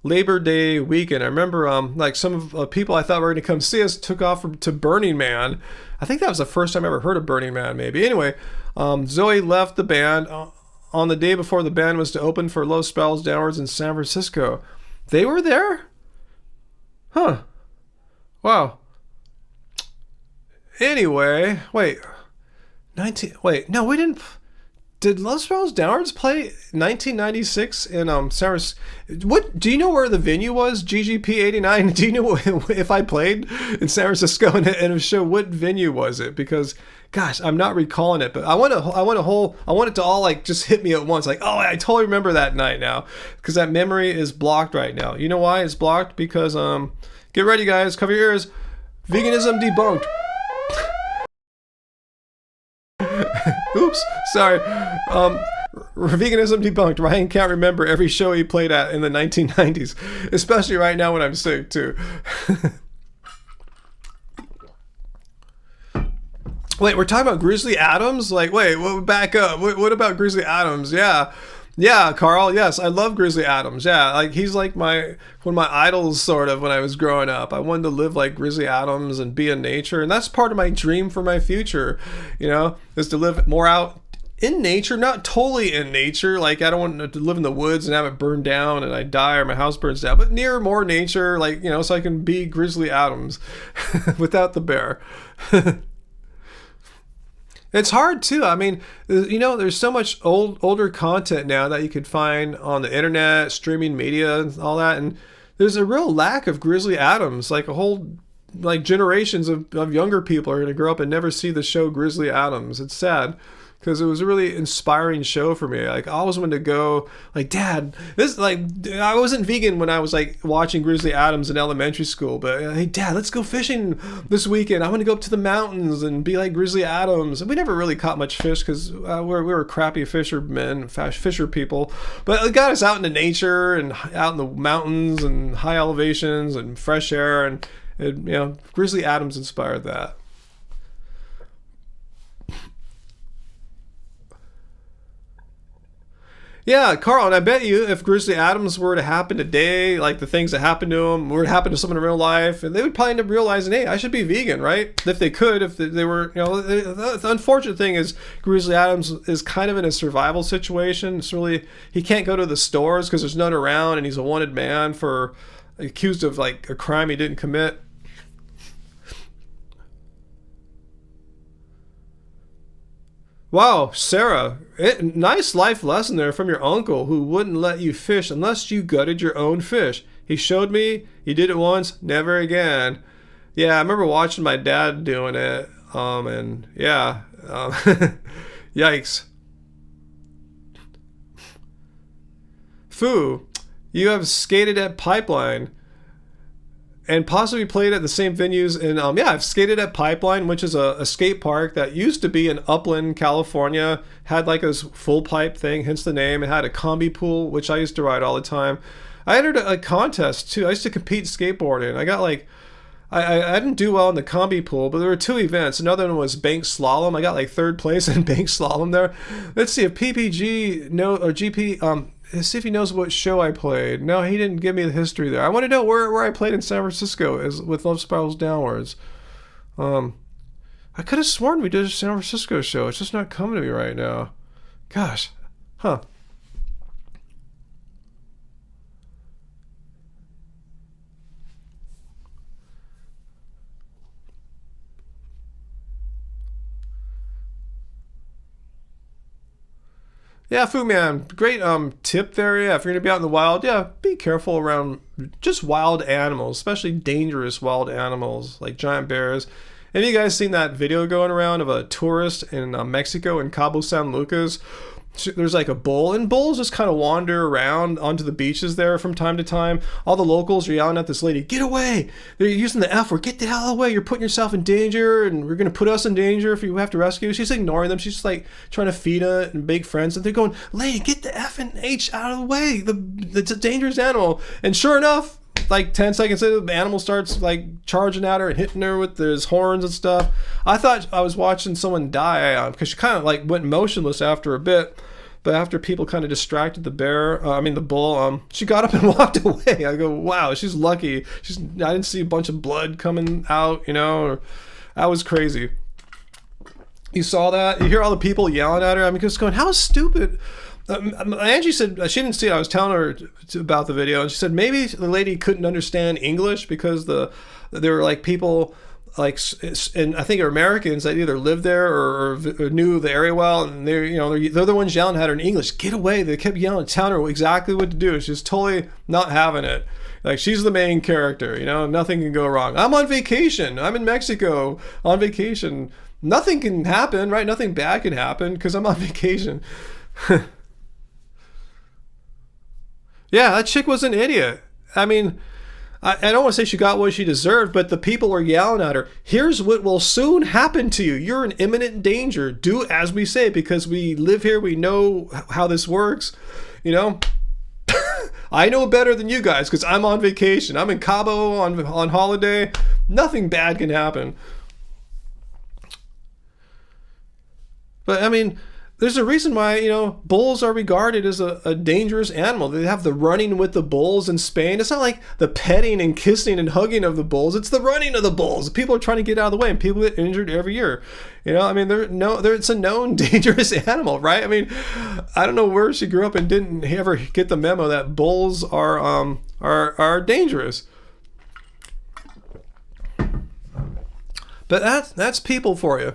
S1: Labor Day weekend. I remember some of people I thought were going to come see us took off to Burning Man. I think that was the first time I ever heard of Burning Man, maybe. Anyway, Zoe left the band on the day before the band was to open for Low Spirals Downwards in San Francisco. They were there? Huh. Wow. Anyway, wait. No, we didn't. Did Low Spirals Downwards play 1996 in San Francisco? What do you know where the venue was? GGP89. Do you know if I played in San Francisco and if so, what venue was it? Because gosh, I'm not recalling it, but I want it to all just hit me at once. Oh, I totally remember that night now, because that memory is blocked right now. You know why it's blocked? Because get ready, guys, cover your ears. Veganism debunked. Oops, sorry. Veganism debunked. Ryan can't remember every show he played at in the 1990s, especially right now when I'm sick too. Wait, we're talking about Grizzly Adams? Back up. What about Grizzly Adams? Yeah, Carl. Yes, I love Grizzly Adams. Yeah, he's one of my idols, sort of, when I was growing up. I wanted to live like Grizzly Adams and be in nature, and that's part of my dream for my future. Is to live more out in nature, not totally in nature. I don't want to live in the woods and have it burned down and I die or my house burns down, but near more nature, so I can be Grizzly Adams without the bear. It's hard too. I mean, there's so much older content now that you could find on the internet, streaming media, and all that. And there's a real lack of Grizzly Adams. A whole generations of younger people are going to grow up and never see the show Grizzly Adams. It's sad. because it was a really inspiring show for me. Like I always wanted to go, like, Dad, this, like, I wasn't vegan when I was like watching Grizzly Adams in elementary school, but hey, Dad, let's go fishing this weekend. I want to go up to the mountains and be like Grizzly Adams. And we never really caught much fish because we were crappy fishermen, fisher people, but it got us out into nature and out in the mountains and high elevations and fresh air, and you know, Grizzly Adams inspired that. Yeah, Carl, and I bet you if Grizzly Adams were to happen today, like the things that happened to him were to happen to someone in real life, and they would probably end up realizing, hey, I should be vegan, right? If they could, if they were, you know, the unfortunate thing is Grizzly Adams is kind of in a survival situation. It's really, he can't go to the stores because there's none around, and he's a wanted man for accused of like a crime he didn't commit. Wow, Sarah, nice life lesson there from your uncle who wouldn't let you fish unless you gutted your own fish. He showed me, he did it once, never again. Yeah, I remember watching my dad doing it, and yeah, yikes. Foo, you have skated at Pipeline and possibly played at the same venues. And yeah, I've skated at Pipeline, which is a skate park that used to be in Upland, California. Had like a full pipe thing, hence the name. It had a combi pool, which I used to ride all the time. I entered a contest too. I used to compete skateboarding. I got like, I didn't do well in the combi pool, but there were two events. Another one was bank slalom. I got like third place in bank slalom there. Let's see if PPG or GP. Let's see if he knows what show I played. No, he didn't give me the history there. I want to know where I played in San Francisco is with Love Spirals Downwards. I could have sworn we did a San Francisco show. It's just not coming to me right now. Gosh. Huh. Yeah, Fu Man, great tip there. Yeah, if you're gonna be out in the wild, yeah, be careful around just wild animals, especially dangerous wild animals like giant bears. Have you guys seen that video going around of a tourist in Mexico in Cabo San Lucas? There's like a bull, and bulls just kind of wander around onto the beaches there from time to time. All the locals are yelling at this lady, get away! They're using the F word, get the hell away, you're putting yourself in danger, and we're going to put us in danger if you have to rescue. She's ignoring them, she's just like trying to feed it and make friends, and they're going, lady, get the F and H out of the way, it's a dangerous animal. And sure enough, like 10 seconds later, the animal starts like charging at her and hitting her with his horns and stuff. I thought I was watching someone die because she kind of like went motionless after a bit. But after people kind of distracted the the bull, she got up and walked away. I go, wow, she's lucky. I didn't see a bunch of blood coming out, you know. That was crazy. You saw that? You hear all the people yelling at her. I'm just going, how stupid. Angie said she didn't see it. I was telling her about the video, and she said maybe the lady couldn't understand English because there were like people like, and I think are Americans that either lived there or knew the area well, and they're the ones yelling at her in English. Get away! They kept yelling, telling her exactly what to do. She's totally not having it. Like she's the main character, you know. Nothing can go wrong. I'm on vacation. I'm in Mexico on vacation. Nothing can happen, right? Nothing bad can happen because I'm on vacation. Yeah, that chick was an idiot. I mean, I don't want to say she got what she deserved, but the people were yelling at her. Here's what will soon happen to you. You're in imminent danger. Do as we say because we live here. We know how this works. You know, I know better than you guys because I'm on vacation. I'm in Cabo on holiday. Nothing bad can happen. But I mean, there's a reason why, you know, bulls are regarded as a dangerous animal. They have the running with the bulls in Spain. It's not like the petting and kissing and hugging of the bulls. It's the running of the bulls. People are trying to get out of the way, and people get injured every year. You know, I mean, it's a known dangerous animal, right? I mean, I don't know where she grew up and didn't ever get the memo that bulls are dangerous. But that's people for you.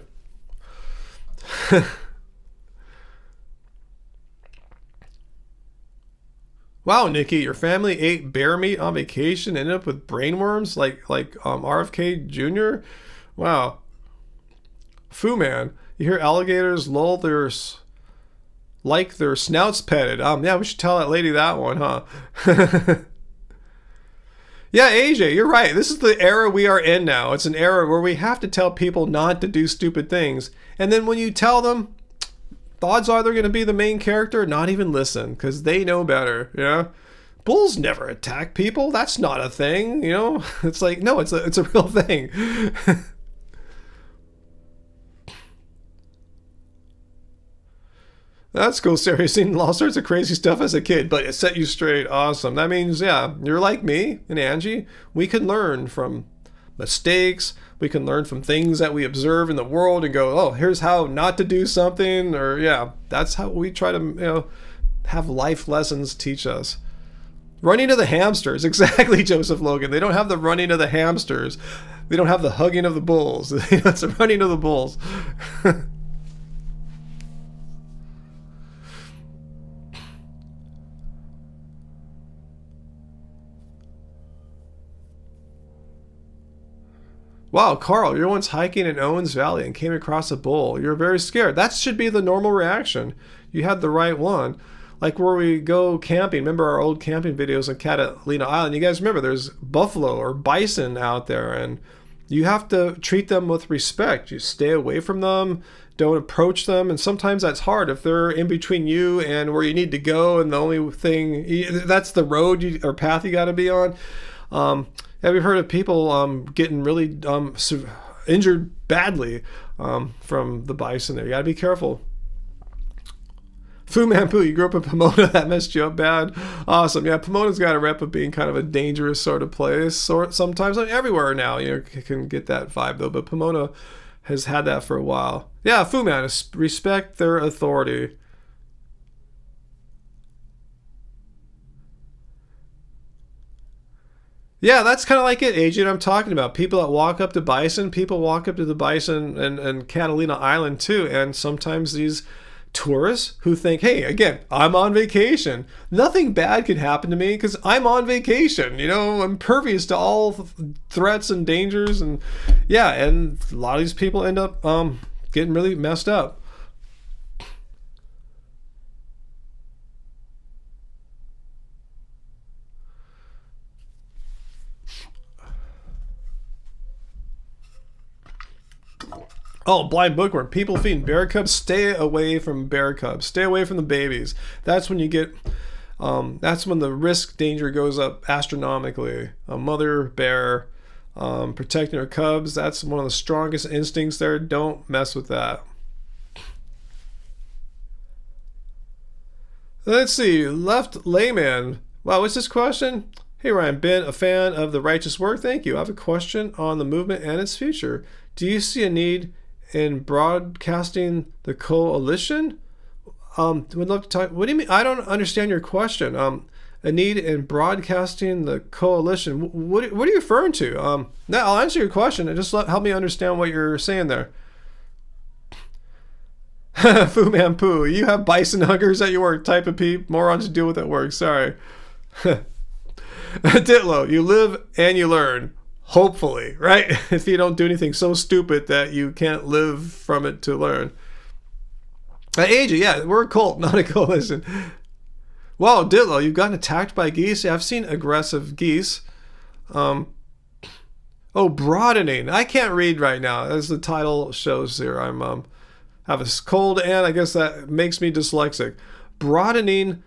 S1: Wow, Nikki, your family ate bear meat on vacation, ended up with brainworms like RFK Jr.? Wow. Fu Man. You hear alligators lull their snouts petted. Yeah, we should tell that lady that one, huh? Yeah, AJ, you're right. This is the era we are in now. It's an era where we have to tell people not to do stupid things. And then when you tell them, the odds are they're going to be the main character, not even listen, because they know better, you know? Bulls never attack people. That's not a thing, you know? It's like, no, it's a real thing. That's cool, Sarah. You've seen all sorts of crazy stuff as a kid, but it set you straight. Awesome. That means, yeah, you're like me and Angie. We can learn from mistakes. We can learn from things that we observe in the world and go, oh, here's how not to do something. Or, yeah, that's how we try to, have life lessons teach us. Running to the hamsters. Exactly, Joseph Logan. They don't have the running of the hamsters. They don't have the hugging of the bulls. It's the running of the bulls. Wow, Carl, you're once hiking in Owens Valley and came across a bull. You're very scared. That should be the normal reaction. You had the right one. Like where we go camping. Remember our old camping videos on Catalina Island? You guys remember there's buffalo or bison out there, and you have to treat them with respect. You stay away from them. Don't approach them. And sometimes that's hard if they're in between you and where you need to go, and the only thing, that's the road or path you got to be on. Have you heard of people getting really injured badly from the bison there? You got to be careful. Fu Man Poo, you grew up in Pomona. That messed you up bad. Awesome. Yeah, Pomona's got a rep of being kind of a dangerous sort of place. Sometimes, everywhere now, you can get that vibe, though. But Pomona has had that for a while. Yeah, Fu Man, respect their authority. Yeah, that's kind of like it, Agent. I'm talking about people that walk up to bison. People walk up to the bison and Catalina Island too. And sometimes these tourists who think, hey, again, I'm on vacation. Nothing bad could happen to me because I'm on vacation. I'm impervious to all threats and dangers. And yeah, and a lot of these people end up getting really messed up. Oh, blind bookworm. People feeding bear cubs, stay away from bear cubs. Stay away from the babies. That's when you get, that's when the risk danger goes up astronomically. A mother bear protecting her cubs, that's one of the strongest instincts there. Don't mess with that. Let's see. Left layman. Wow, what's this question? Hey, Ryan, been a fan of the righteous work. Thank you. I have a question on the movement and its future. Do you see a need in broadcasting the coalition? Would love to talk. What do you mean? I don't understand your question. A need in broadcasting the coalition. What are you referring to? Now I'll answer your question and just help me understand what you're saying there. Fu Man Poo, you have bison huggers at your work. Type of peep. Morons to deal with at work. Sorry. Ditlo, you live and you learn. Hopefully, right? If you don't do anything so stupid that you can't live from it to learn. AJ, yeah, we're a cult, not a coalition. Wow, Ditlo, you've gotten attacked by geese? Yeah, I've seen aggressive geese. Oh, broadening. I can't read right now, as the title shows here. I'm have a cold, and I guess that makes me dyslexic. Broadening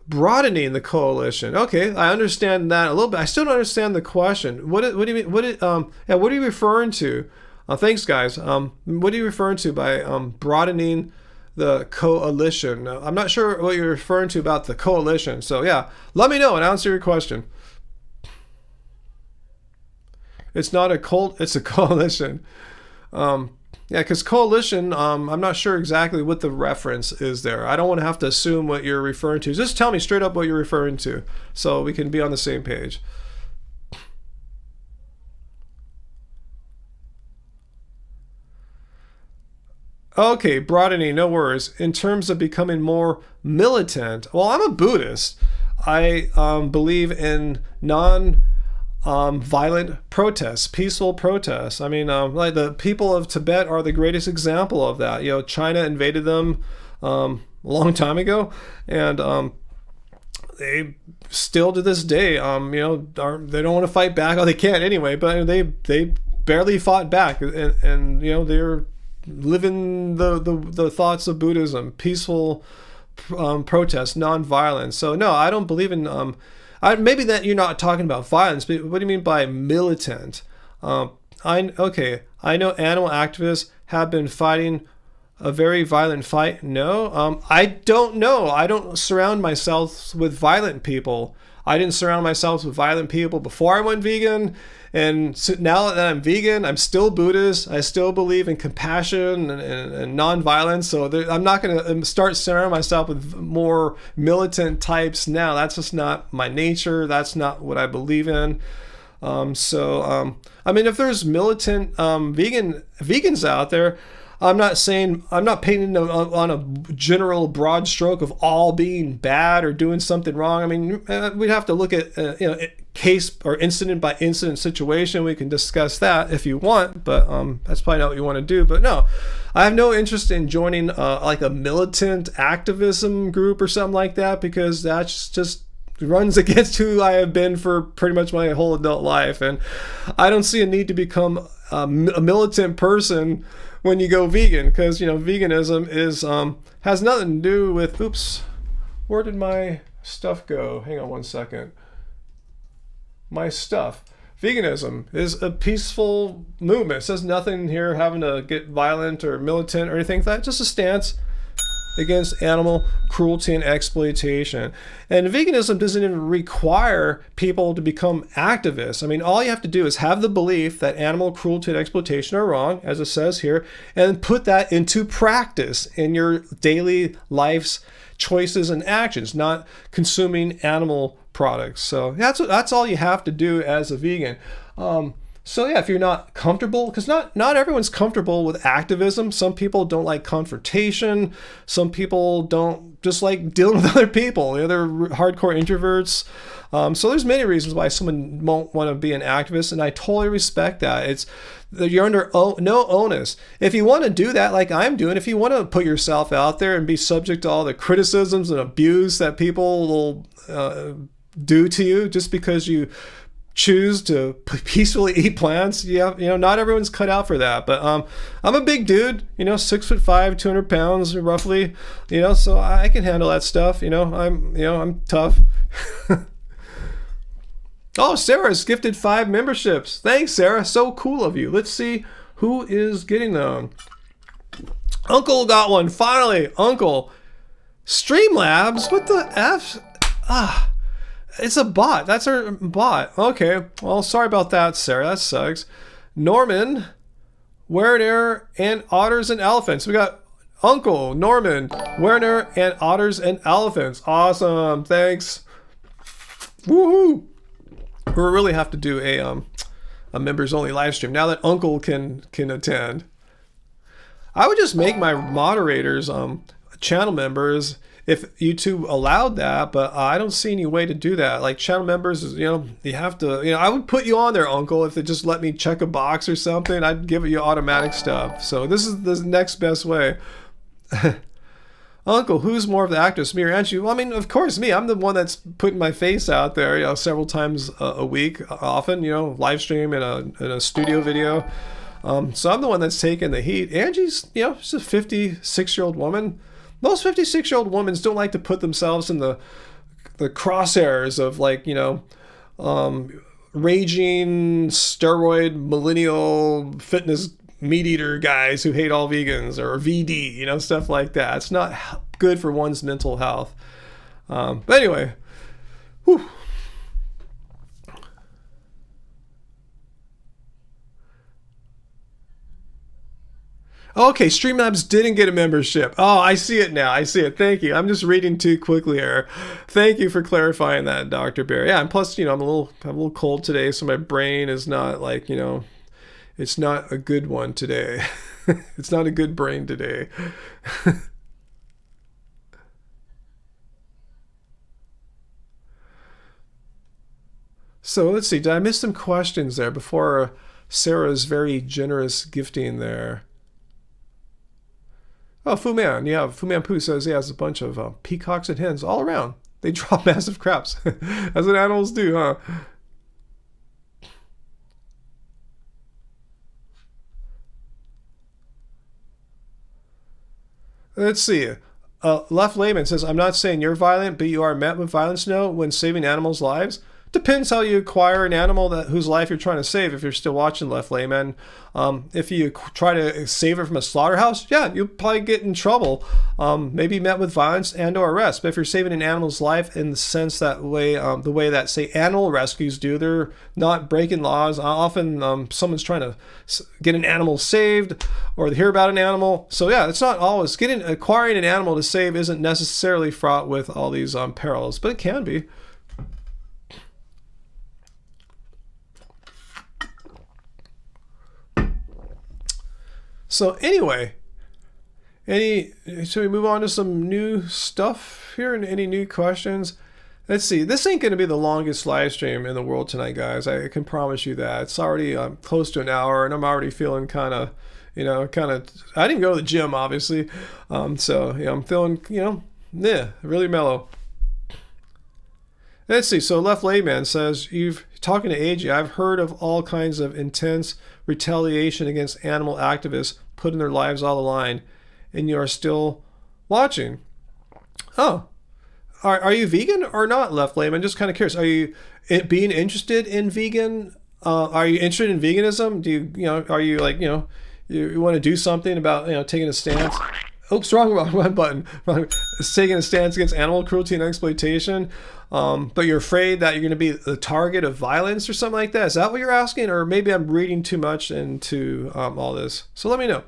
S1: the coalition. Okay, I understand that a little bit. I still don't understand the question. What do you mean? What are you referring to? Thanks, guys. What are you referring to by broadening the coalition? I'm not sure what you're referring to about the coalition. So yeah, let me know and answer your question. It's not a cult. It's a coalition. Yeah, because coalition, I'm not sure exactly what the reference is there. I don't want to have to assume what you're referring to. Just tell me straight up what you're referring to so we can be on the same page. Okay, broadening, no worries. In terms of becoming more militant, well, I'm a Buddhist. I believe in violent protests, peaceful protests. I mean, like the people of Tibet are the greatest example of that. You know, China invaded them a long time ago, and they still to this day, they don't want to fight back. Oh, they can't anyway, but they barely fought back, and they're living the thoughts of Buddhism, peaceful protest, non-violence. So no, I don't believe in maybe that you're not talking about violence, but what do you mean by militant? I know animal activists have been fighting a very violent fight. No, I don't know. I don't surround myself with violent people. I didn't surround myself with violent people before I went vegan. And so now that I'm vegan, I'm still Buddhist. I still believe in compassion and nonviolence. So I'm not going to start surrounding myself with more militant types now. That's just not my nature. That's not what I believe in. I mean, if there's militant vegans out there, I'm not painting on a general broad stroke of all being bad or doing something wrong. I mean, we'd have to look at case or incident by incident situation. We can discuss that if you want, but that's probably not what you want to do. But no, I have no interest in joining like a militant activism group or something like that, because that's just runs against who I have been for pretty much my whole adult life, and I don't see a need to become a militant person when you go vegan, because veganism is has nothing to do with where did my stuff go? Hang on one second. My stuff. Veganism is a peaceful movement. It says nothing here having to get violent or militant or anything like that. Just a stance against animal cruelty and exploitation. And veganism doesn't even require people to become activists. I mean, all you have to do is have the belief that animal cruelty and exploitation are wrong, as it says here, and put that into practice in your daily life's choices and actions, not consuming animal products. So that's all you have to do as a vegan. So yeah, if you're not comfortable, because not everyone's comfortable with activism. Some people don't like confrontation. Some people don't just like dealing with other people. They're hardcore introverts. So there's many reasons why someone won't want to be an activist, and I totally respect that. You're under no onus. If you want to do that, like I'm doing, if you want to put yourself out there and be subject to all the criticisms and abuse that people will do to you just because you choose to peacefully eat plants, not everyone's cut out for that. But I'm a big dude, 6'5", 200 pounds roughly, so I can handle that stuff. I'm tough. Oh, Sarah's gifted 5 memberships. Thanks, Sarah. So cool of you. Let's see who is getting them. Uncle got one finally. Uncle. Streamlabs. What the F? It's a bot. That's our bot. Okay. Well, sorry about that, Sarah. That sucks. Norman, Werner, and Otters and Elephants. We got Uncle, Norman, Werner, and Otters and Elephants. Awesome. Thanks. Woohoo. We really have to do a members only live stream now that Uncle can attend. I would just make my moderators channel members if YouTube allowed that, but I don't see any way to do that. Like channel members, you have to, I would put you on there, Uncle, if they just let me check a box or something. I'd give you automatic stuff. So this is the next best way. Uncle, who's more of the actress, me or Angie? Well, I mean, of course, me. I'm the one that's putting my face out there, several times a week, often, live stream in a studio video. So I'm the one that's taking the heat. Angie's, she's a 56-year-old woman. Most 56-year-old women don't like to put themselves in the crosshairs of raging steroid millennial fitness meat eater guys who hate all vegans, or VD, stuff like that. It's not good for one's mental health. But anyway, whew. Okay, Streamlabs didn't get a membership. Oh, I see it now. I see it. Thank you. I'm just reading too quickly here. Thank you for clarifying that, Dr. Bear. Yeah, and plus, I'm a little cold today, so my brain is not it's not a good one today. It's not a good brain today. So let's see. Did I miss some questions there before Sarah's very generous gifting there? Oh, Fu Man. Yeah, Fu Man Poo says he has a bunch of peacocks and hens all around. They drop massive craps. That's what animals do, huh? Let's see. Left Layman says, I'm not saying you're violent, but you are met with violence now when saving animals' lives. Depends how you acquire an animal whose life you're trying to save. If you're still watching Left Layman, if you try to save it from a slaughterhouse, yeah, you'll probably get in trouble. Maybe met with violence and or arrest. But if you're saving an animal's life in the sense that way, the way that say animal rescues do, they're not breaking laws. Often someone's trying to get an animal saved or they hear about an animal. So yeah, it's not always acquiring an animal to save isn't necessarily fraught with all these perils, but it can be. So anyway, should we move on to some new stuff here and any new questions? Let's see. This ain't going to be the longest live stream in the world tonight, guys. I can promise you that. It's already close to an hour, and I'm already feeling kind of, I didn't even go to the gym, obviously. So I'm feeling, really mellow. Let's see. So Left Layman says, talking to AG, I've heard of all kinds of intense retaliation against animal activists putting their lives on the line, and you are still watching. Oh, are you vegan or not, Left Layman? Just kind of curious. Are you being interested in vegan? Are you interested in veganism? Do are you like, you want to do something about, taking a stance? Oops, wrong button. It's taking a stance against animal cruelty and exploitation. But you're afraid that you're going to be the target of violence or something like that. Is that what you're asking? Or maybe I'm reading too much into all this. So let me know.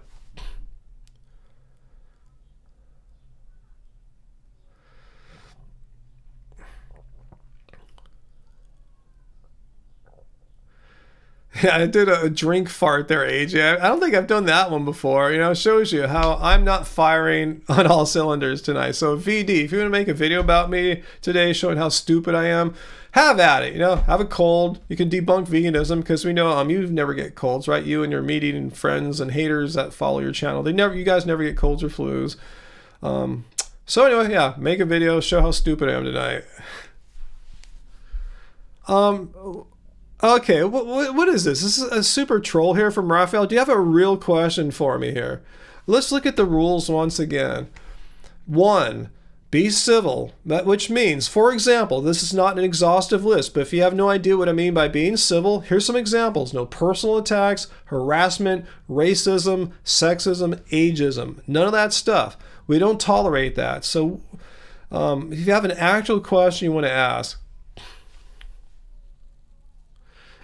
S1: Yeah, I did a drink fart there, AJ. I don't think I've done that one before. It shows you how I'm not firing on all cylinders tonight. So VD, if you want to make a video about me today showing how stupid I am, have at it. Have a cold. You can debunk veganism because we know you never get colds, right? You and your meat eating friends and haters that follow your channel, you guys never get colds or flus. So anyway, yeah, make a video, show how stupid I am tonight. Okay, what is this? This is a super troll here from Raphael. Do you have a real question for me here? Let's look at the rules once again. 1, be civil, which means, for example, this is not an exhaustive list, but if you have no idea what I mean by being civil, here's some examples. No personal attacks, harassment, racism, sexism, ageism. None of that stuff. We don't tolerate that. So if you have an actual question you want to ask,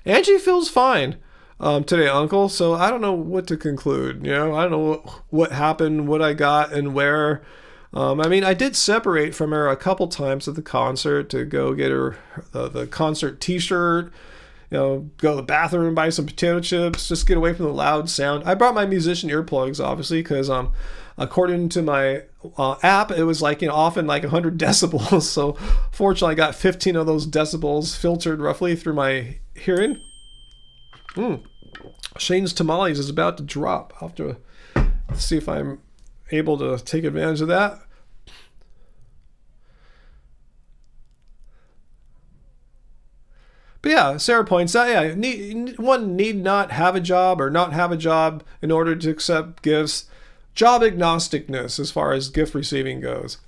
S1: Angie feels fine today, Uncle, so I don't know what to conclude. I don't know what happened, what I got, and where. I did separate from her a couple times at the concert to go get her the concert t-shirt, go to the bathroom, buy some potato chips, just get away from the loud sound. I brought my musician earplugs, obviously, because according to my app, it was often 100 decibels. So fortunately, I got 15 of those decibels filtered roughly through my hearing. Shane's Tamales is about to drop. I'll have to see if I'm able to take advantage of that. But yeah, Sarah points out, one need not have a job or not have a job in order to accept gifts. Job agnosticness as far as gift receiving goes.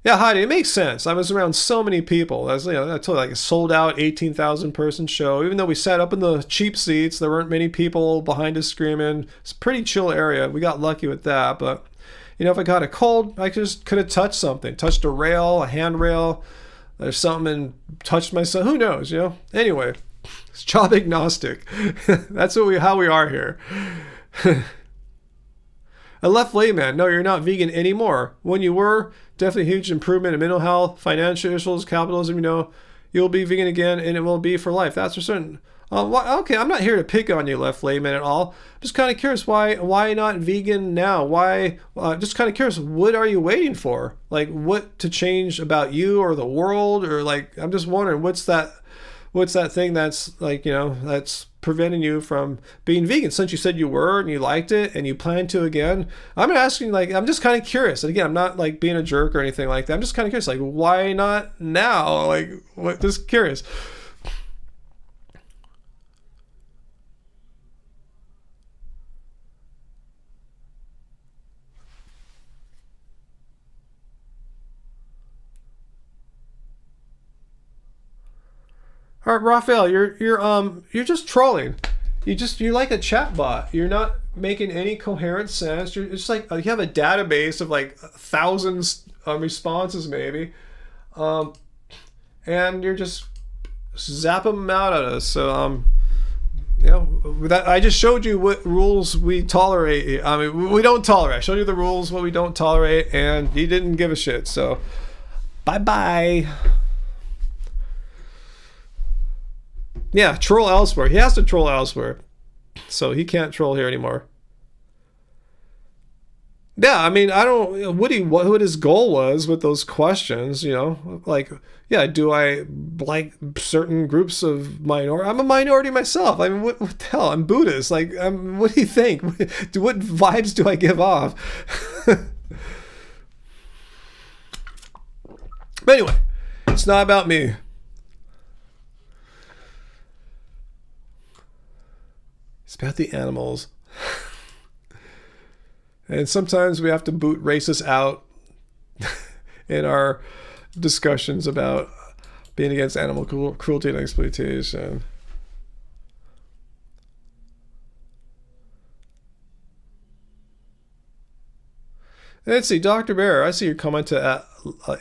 S1: Yeah, Heidi, it makes sense. I was around so many people. I told you, a sold out 18,000 person show. Even though we sat up in the cheap seats, there weren't many people behind us screaming. It's a pretty chill area. We got lucky with that. But, if I got a cold, I just could have touched something. Touched a rail, a handrail. There's something and touched myself. Who knows, Anyway, it's job agnostic. That's how we are here. A Left Layman, no, you're not vegan anymore. When you were, definitely a huge improvement in mental health, financial issues, capitalism, you'll be vegan again and it will be for life. That's for certain. Okay, I'm not here to pick on you, left layman, at all. Just kind of curious, why not vegan now? Why? Just kind of curious, what are you waiting for? Like, what to change about you or the world? Or like, I'm just wondering, what's that thing that's like, that's preventing you from being vegan, since you said you were and you liked it and you plan to again? I'm asking, like, I'm just kind of curious. And again, I'm not like being a jerk or anything like that. I'm just kind of curious, like, why not now? Like, what? Just curious. All right, Raphael, you're just trolling. You're like a chat bot. You're not making any coherent sense. You're just like, you have a database of like thousands responses maybe, and you're just zapping them out at us. So I just showed you what rules we tolerate. I mean, we don't tolerate. I showed you the rules, what we don't tolerate, and you didn't give a shit. So bye bye. Yeah, troll elsewhere. He has to troll elsewhere. So he can't troll here anymore. Yeah, I mean, I don't, what his goal was with those questions, like, yeah, do I like certain groups of minority? I'm a minority myself. I mean, what the hell? I'm Buddhist. Like, what do you think? What vibes do I give off? But anyway, it's not about me. It's about the animals. And sometimes we have to boot racists out in our discussions about being against animal cruelty and exploitation. Let's see, Dr. Bear, I see your comment to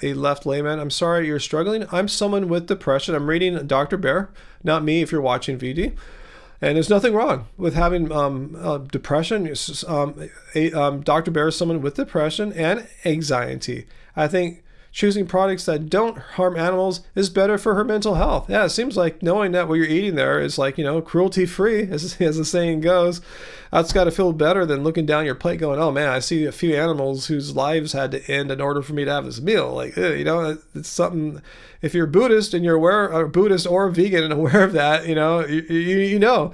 S1: a left layman. I'm sorry you're struggling. I'm someone with depression. I'm reading Dr. Bear, not me if you're watching VD. And there's nothing wrong with having depression. Dr. Bear is someone with depression and anxiety. I think choosing products that don't harm animals is better for her mental health. Yeah, it seems like knowing that what you're eating there is like, cruelty-free, as the saying goes. That's got to feel better than looking down your plate going, oh man, I see a few animals whose lives had to end in order for me to have this meal. Like, it's something, if you're Buddhist and you're aware, or Buddhist or vegan and aware of that, you know.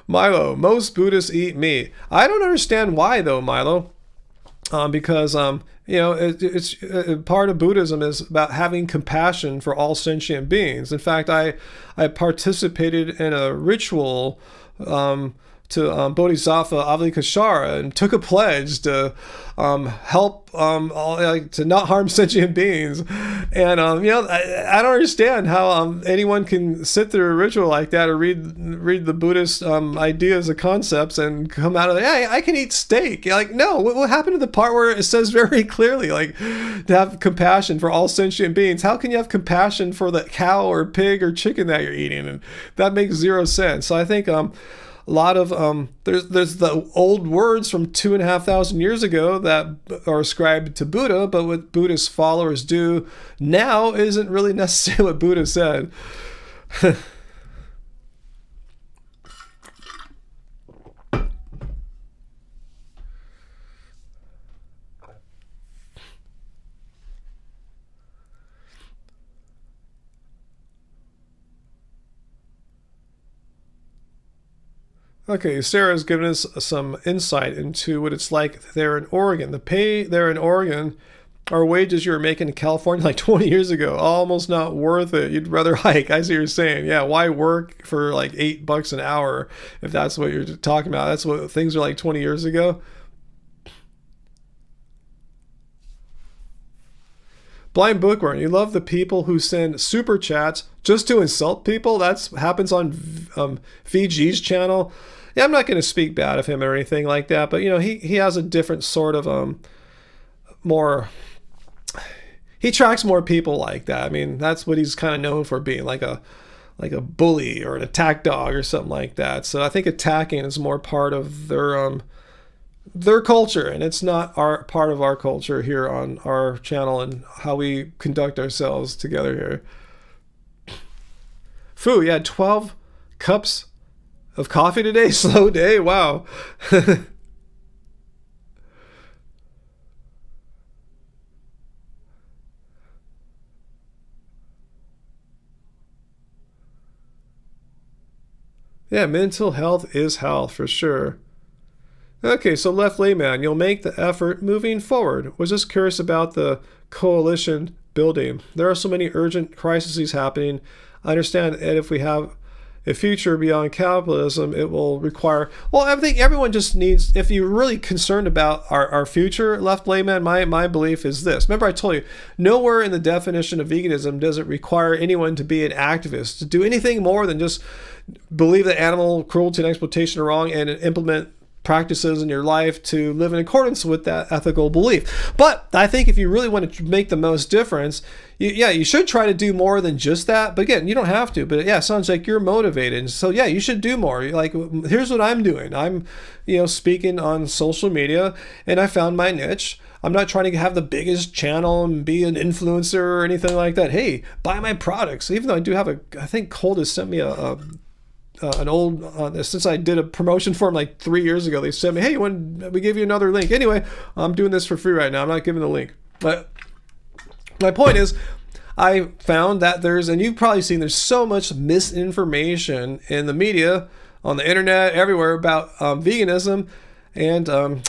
S1: Milo, most Buddhists eat meat. I don't understand why though, Milo. Because it's part of Buddhism is about having compassion for all sentient beings. In fact, I participated in a ritual to Bodhisattva Avalokiteshvara and took a pledge to help to not harm sentient beings. And I don't understand how anyone can sit through a ritual like that or read the Buddhist ideas and concepts and come out of there, hey, I can eat steak. You're like, no, what happened to the part where it says very clearly, like, to have compassion for all sentient beings? How can you have compassion for the cow or pig or chicken that you're eating? And that makes zero sense. So I think a lot of there's the old words from 2,500 years ago that are ascribed to Buddha, but what Buddhist followers do now isn't really necessarily what Buddha said. Okay, Sarah's given us some insight into what it's like there in Oregon. The pay there in Oregon are wages you were making in California like 20 years ago. Almost not worth it. You'd rather hike. I see what you're saying. Yeah, why work for like $8 an hour if that's what you're talking about? That's what things are like 20 years ago. Blind Bookworm, you love the people who send super chats just to insult people. That happens on VG's channel. Yeah, I'm not going to speak bad of him or anything like that, but he has a different sort of more. He attracts more people like that. I mean, that's what he's kind of known for, being like a bully or an attack dog or something like that. So I think attacking is more part of their culture, and it's not our part of our culture here on our channel and how we conduct ourselves together here. Foo, you had 12 cups of coffee today? Slow day? Wow. Yeah, mental health is health for sure. Okay, so left layman, you'll make the effort moving forward. Was just curious about the coalition building. There are so many urgent crises happening. I understand that if we have a future beyond capitalism, it will require, well, I think everyone just needs, if you're really concerned about our future, left layman, my belief is this. Remember I told you, nowhere in the definition of veganism does it require anyone to be an activist, to do anything more than just believe that animal cruelty and exploitation are wrong and implement practices in your life to live in accordance with that ethical belief. But I think if you really want to make the most difference, you should try to do more than just that. But again, you don't have to. But yeah, it sounds like you're motivated. So yeah, you should do more. Like, here's what I'm doing. I'm, speaking on social media, and I found my niche. I'm not trying to have the biggest channel and be an influencer or anything like that. Hey, buy my products. Even though I do have I think Cold has sent me an old, since I did a promotion for them like 3 years ago, they sent me, hey, we gave you another link. Anyway, I'm doing this for free right now. I'm not giving the link. But my point is, I found that and you've probably seen, there's so much misinformation in the media, on the internet, everywhere about veganism. And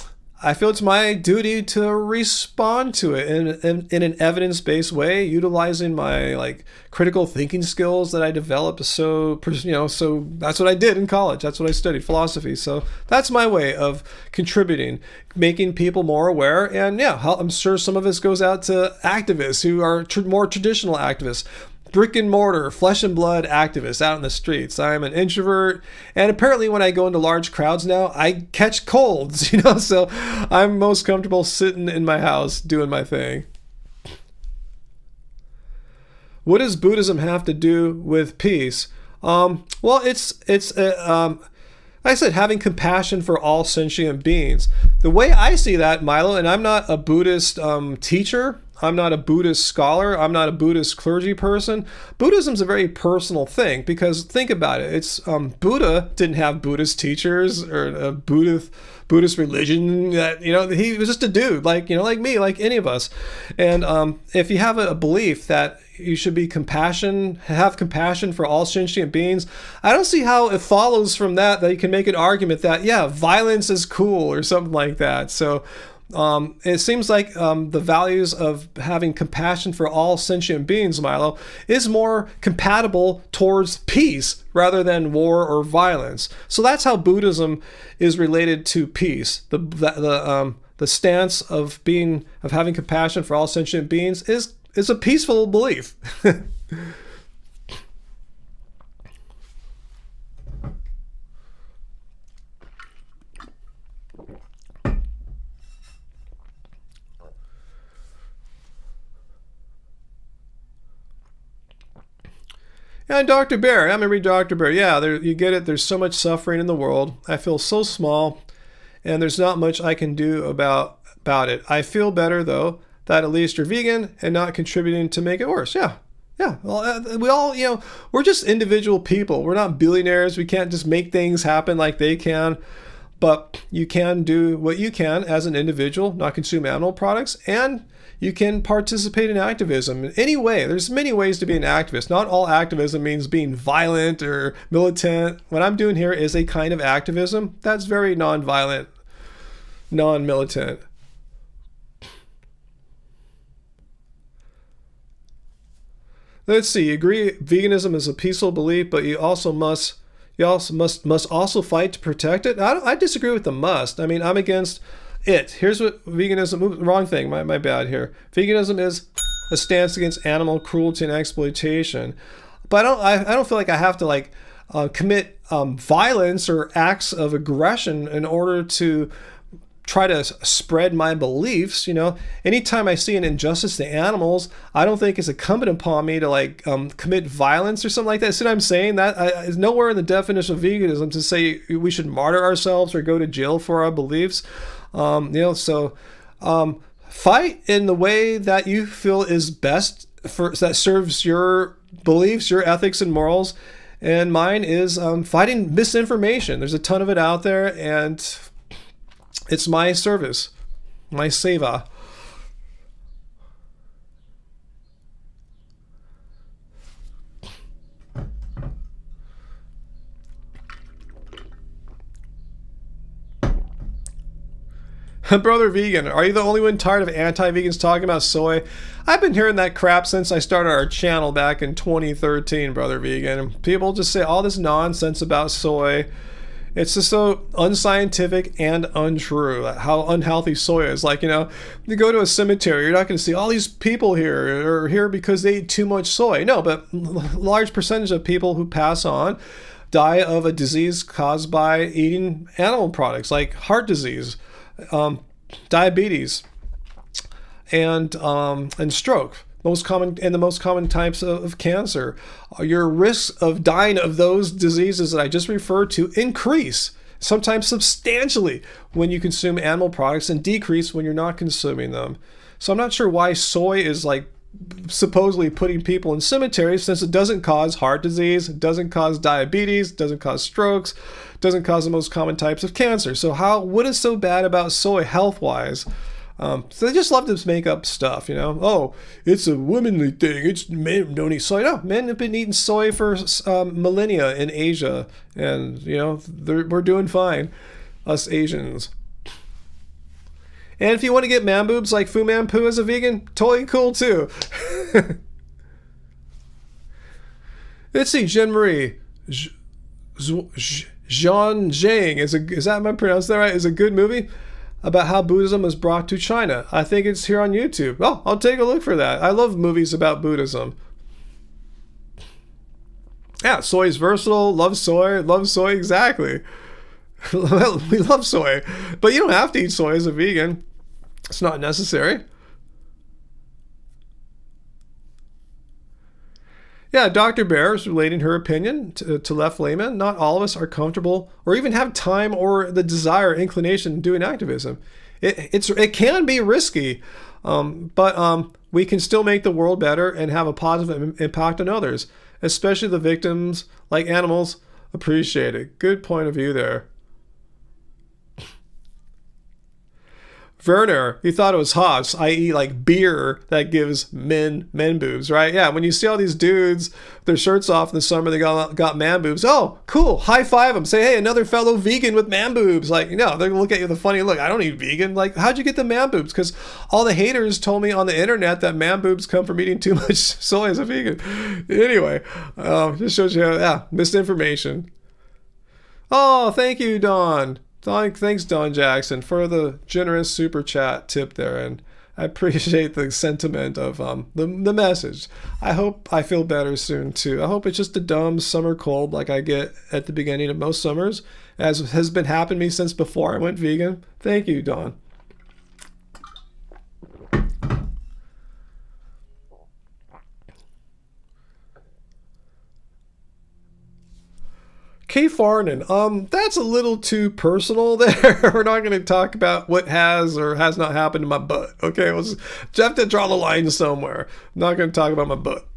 S1: I feel it's my duty to respond to it in an evidence-based way, utilizing my critical thinking skills that I developed. So that's what I did in college. That's what I studied, philosophy. So that's my way of contributing, making people more aware. And yeah, I'm sure some of this goes out to activists who are more traditional activists. Brick and mortar, flesh and blood activists out in the streets. I'm an introvert, and apparently when I go into large crowds now, I catch colds, so I'm most comfortable sitting in my house doing my thing. What does Buddhism have to do with peace? Well, it's like I said, having compassion for all sentient beings. The way I see that, Milo, and I'm not a Buddhist teacher, I'm not a Buddhist scholar, I'm not a Buddhist clergy person. Buddhism's a very personal thing, because think about it. It's Buddha didn't have Buddhist teachers or a Buddhist religion. That he was just a dude like me, like any of us. And if you have a belief that you should have compassion for all sentient beings, I don't see how it follows from that you can make an argument that violence is cool or something like that. So it seems like the values of having compassion for all sentient beings, Milo, is more compatible towards peace rather than war or violence. So that's how Buddhism is related to peace. The stance of having compassion for all sentient beings is a peaceful belief. And Dr. Bear, I'm going to read Dr. Bear. Yeah, you get it. There's so much suffering in the world. I feel so small, and there's not much I can do about it. I feel better, though, that at least you're vegan and not contributing to make it worse. Yeah. Well, we all, we're just individual people. We're not billionaires. We can't just make things happen like they can. But you can do what you can as an individual, not consume animal products, and you can participate in activism in any way. There's many ways to be an activist. Not all activism means being violent or militant. What I'm doing here is a kind of activism that's very non-violent, non-militant. Let's see. You agree veganism is a peaceful belief, but you must also fight to protect it. I disagree with the must. I mean, I'm against it. Here's what veganism, wrong thing, my bad here. Veganism is a stance against animal cruelty and exploitation. But I don't feel like I have to commit violence or acts of aggression in order to try to spread my beliefs. Anytime I see an injustice to animals, I don't think it's incumbent upon me to like commit violence or something like that. See what I'm saying? That is nowhere in the definition of veganism to say we should martyr ourselves or go to jail for our beliefs. Fight in the way that you feel is best that serves your beliefs, your ethics and morals. And mine is fighting misinformation. There's a ton of it out there, and it's my service, my seva. Brother Vegan, are you the only one tired of anti-vegans talking about soy? I've been hearing that crap since I started our channel back in 2013, Brother Vegan. People just say all this nonsense about soy. It's just so unscientific and untrue, how unhealthy soy is. Like, you go to a cemetery, you're not going to see all these people here are here because they eat too much soy. No, but a large percentage of people who pass on die of a disease caused by eating animal products, like heart disease, diabetes, and stroke. The most common types of cancer. Your risks of dying of those diseases that I just referred to increase, sometimes substantially, when you consume animal products, and decrease when you're not consuming them. So I'm not sure why soy is like supposedly putting people in cemeteries, since it doesn't cause heart disease, it doesn't cause diabetes, doesn't cause strokes, doesn't cause the most common types of cancer. So what is so bad about soy health-wise? So they just love to make up stuff, Oh, it's a womanly thing. It's men don't eat soy. No, men have been eating soy for millennia in Asia, and we're doing fine, us Asians. And if you want to get man boobs like Fu Manchu as a vegan, totally cool too. Let's see, Jean Marie. Jean Zhang is that, am I pronouncing that right? Is a good movie about how Buddhism was brought to China. I think it's here on YouTube. Oh, I'll take a look for that. I love movies about Buddhism. Yeah, soy is versatile. Love soy, exactly. We love soy, but you don't have to eat soy as a vegan. It's not necessary. Yeah, Dr. Bear is relating her opinion to left laymen. Not all of us are comfortable or even have time or the desire, inclination to doing activism. It can be risky, but we can still make the world better and have a positive impact on others, especially the victims, like animals. Appreciate it. Good point of view there. Werner, he thought it was hops, i.e. like beer that gives men boobs, right? Yeah, when you see all these dudes with their shirts off in the summer, they got man boobs. Oh, cool, high five them. Say, hey, another fellow vegan with man boobs. Like, they're gonna look at you with a funny look. I don't eat vegan. Like, how'd you get the man boobs? Because all the haters told me on the internet that man boobs come from eating too much soy as a vegan. Anyway, just shows you how, misinformation. Oh, thank you, Don. Thanks, Don Jackson, for the generous super chat tip there, and I appreciate the sentiment of the message. I hope I feel better soon too. I hope it's just a dumb summer cold like I get at the beginning of most summers, as has been happening to me since before I went vegan. Thank you, Don. K. Farnan, that's a little too personal there. We're not going to talk about what has or has not happened to my butt. Okay, we'll just have to draw the line somewhere. I'm not going to talk about my butt.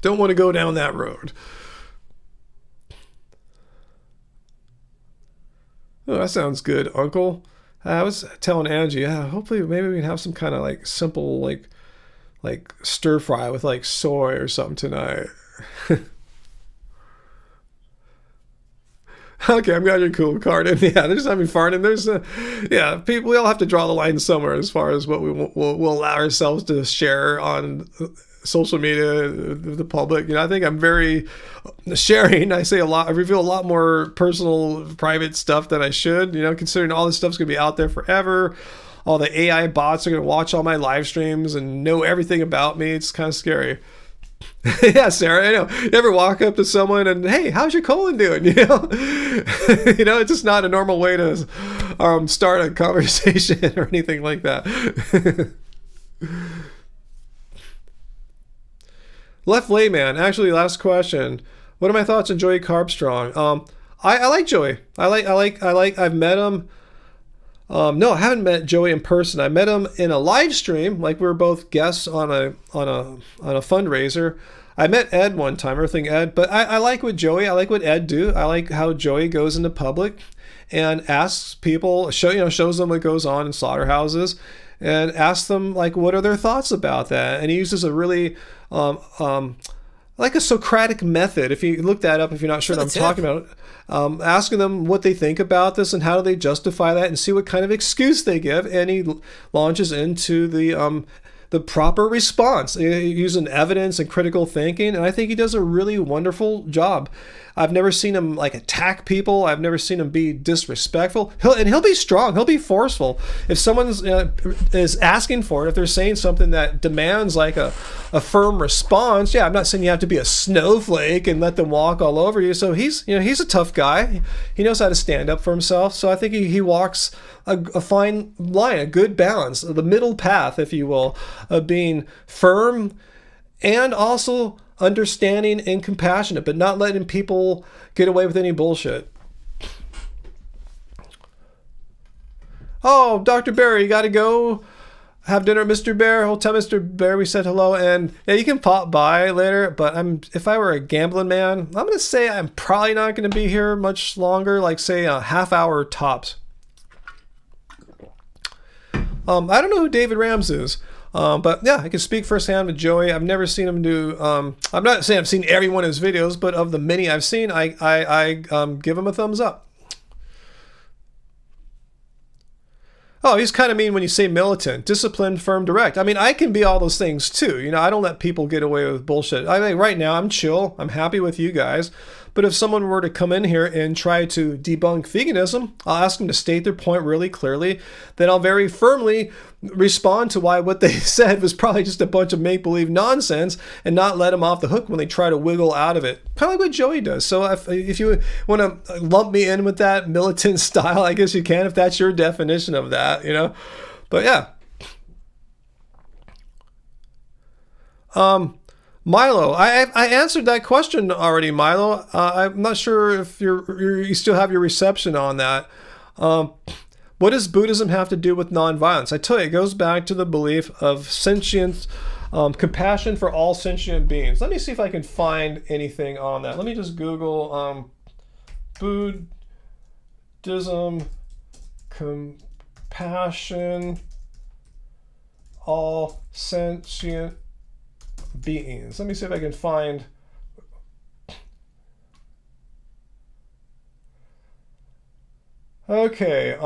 S1: Don't want to go down that road. Oh, that sounds good, Uncle. I was telling Angie, hopefully maybe we can have some kind of like simple like stir fry with like soy or something tonight. Okay, I'm glad you're cool, Cardin. Yeah, there's having farting. There's people. We all have to draw the line somewhere as far as what we'll allow ourselves to share on social media, the public. I think I'm very sharing. I say a lot. I reveal a lot more personal, private stuff than I should. Considering all this stuff's gonna be out there forever. All the AI bots are going to watch all my live streams and know everything about me. It's kind of scary. Yeah, Sarah, I know. You ever walk up to someone and, hey, how's your colon doing? You know, it's just not a normal way to start a conversation or anything like that. Left Layman, actually, last question. What are my thoughts on Joey Carbstrong? I like Joey. I've met him. No, I haven't met Joey in person. I met him in a live stream, like we were both guests on a fundraiser. I met Ed one time, everything Ed, but I like what Joey, I like what Ed do. I like how Joey goes into public and asks people, shows them what goes on in slaughterhouses, and asks them like what are their thoughts about that. And he uses a really like a Socratic method. If you look that up, if you're not sure what I'm talking about, asking them what they think about this and how do they justify that, and see what kind of excuse they give. And he launches into the proper response using evidence and critical thinking. And I think he does a really wonderful job. I've never seen him like attack people. I've never seen him be disrespectful. He'll be strong. He'll be forceful. If someone is asking for it, if they're saying something that demands like a firm response, yeah, I'm not saying you have to be a snowflake and let them walk all over you. So he's a tough guy. He knows how to stand up for himself. So I think he walks a fine line, a good balance, the middle path, if you will, of being firm and also understanding and compassionate, but not letting people get away with any bullshit. Oh, Dr. Bear, you got to go have dinner with Mr. Bear. Whole time Mr. Bear, we said hello, and yeah, you can pop by later, but if I were a gambling man, I'm going to say I'm probably not going to be here much longer, like say a half hour tops. I don't know who David Rams is. But yeah, I can speak firsthand with Joey. I've never seen him do. I'm not saying I've seen every one of his videos, but of the many I've seen, I give him a thumbs up. Oh, he's kind of mean when you say militant, disciplined, firm, direct. I mean, I can be all those things too. I don't let people get away with bullshit. I mean, right now I'm chill. I'm happy with you guys. But if someone were to come in here and try to debunk veganism, I'll ask them to state their point really clearly. Then I'll very firmly respond to why what they said was probably just a bunch of make-believe nonsense, and not let them off the hook when they try to wiggle out of it. Kind of like what Joey does. So if you want to lump me in with that militant style, I guess you can, if that's your definition of that, But yeah. Milo, I answered that question already, Milo. I'm not sure if you still have your reception on that. What does Buddhism have to do with nonviolence? I tell you, it goes back to the belief of sentience, compassion for all sentient beings. Let me see if I can find anything on that. Let me just Google Buddhism, compassion, all sentient beings. Let me see if I can find. Okay.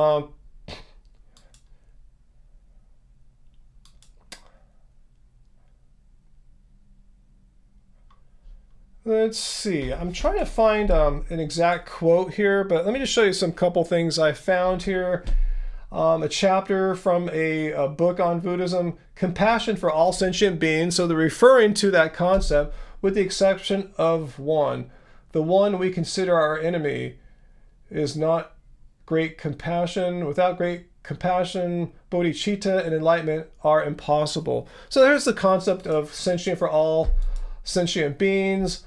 S1: Let's see. I'm trying to find an exact quote here, but let me just show you some couple things I found here. A chapter from a book on Buddhism, compassion for all sentient beings. So they're referring to that concept with the exception of one. The one we consider our enemy is not great compassion. Without great compassion, bodhicitta and enlightenment are impossible. So there's the concept of sentient for all sentient beings.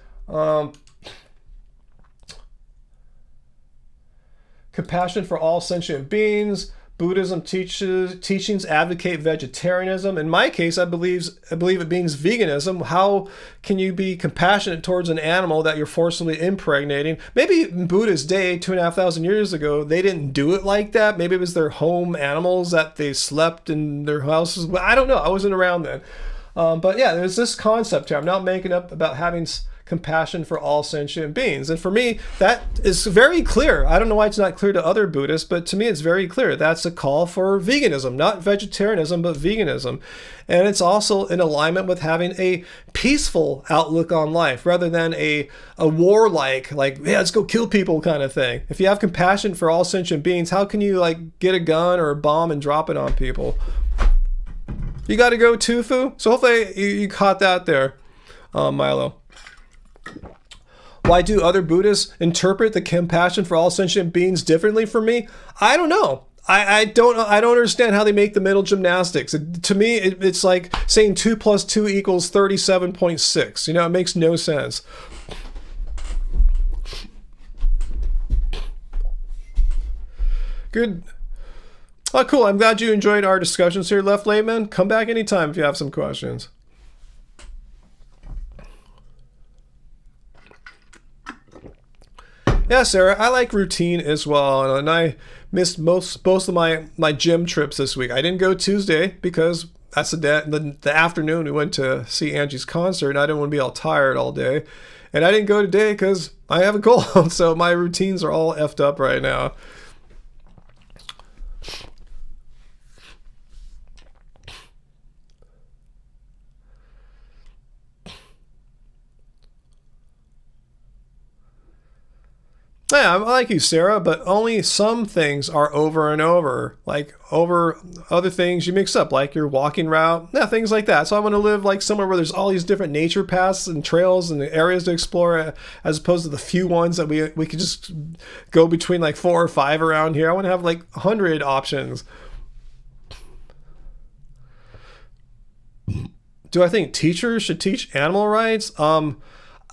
S1: Compassion for all sentient beings. Buddhism teachings advocate vegetarianism. In my case, I believe it means veganism. How can you be compassionate towards an animal that you're forcibly impregnating? Maybe in Buddha's day, 2,500 years ago, they didn't do it like that. Maybe it was their home animals that they slept in their houses. I don't know. I wasn't around then. But yeah, there's this concept here. I'm not making up about having compassion for all sentient beings. And for me, that is very clear. I don't know why it's not clear to other Buddhists, but to me it's very clear. That's a call for veganism, not vegetarianism, but veganism. And it's also in alignment with having a peaceful outlook on life rather than a warlike, like, yeah, let's go kill people kind of thing. If you have compassion for all sentient beings, how can you like get a gun or a bomb and drop it on people? You got to go, Tufu. So hopefully you caught that there. Milo. Why do other Buddhists interpret the compassion for all sentient beings differently from me? I don't know. I don't understand how they make the mental gymnastics. To me, it's like saying 2 + 2 = 37.6. You know, it makes no sense. Good. Oh, cool. I'm glad you enjoyed our discussions here, Left Layman. Come back anytime if you have some questions. Yeah, Sarah, I like routine as well, and I missed most of my gym trips this week. I didn't go Tuesday because that's the afternoon we went to see Angie's concert, and I didn't want to be all tired all day. And I didn't go today because I have a cold, so my routines are all effed up right now. Yeah, I like you, Sarah, but only some things are over and over. Like over other things you mix up, like your walking route, yeah, things like that. So I want to live like somewhere where there's all these different nature paths and trails and areas to explore, as opposed to the few ones that we could just go between, like 4 or 5 around here. I want to have like 100 options. Do I think teachers should teach animal rights?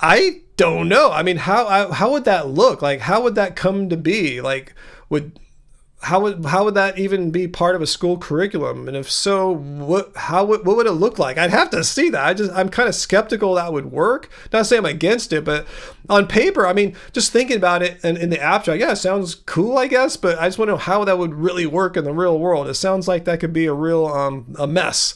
S1: I don't know. I mean, how would that look? Like, how would that come to be? Like, how would that even be part of a school curriculum? And if so, what would it look like? I'd have to see that. I'm kind of skeptical that would work. Not saying I'm against it, but on paper, I mean, just thinking about it and in the abstract, yeah, it sounds cool, I guess. But I just want to know how that would really work in the real world. It sounds like that could be a real a mess.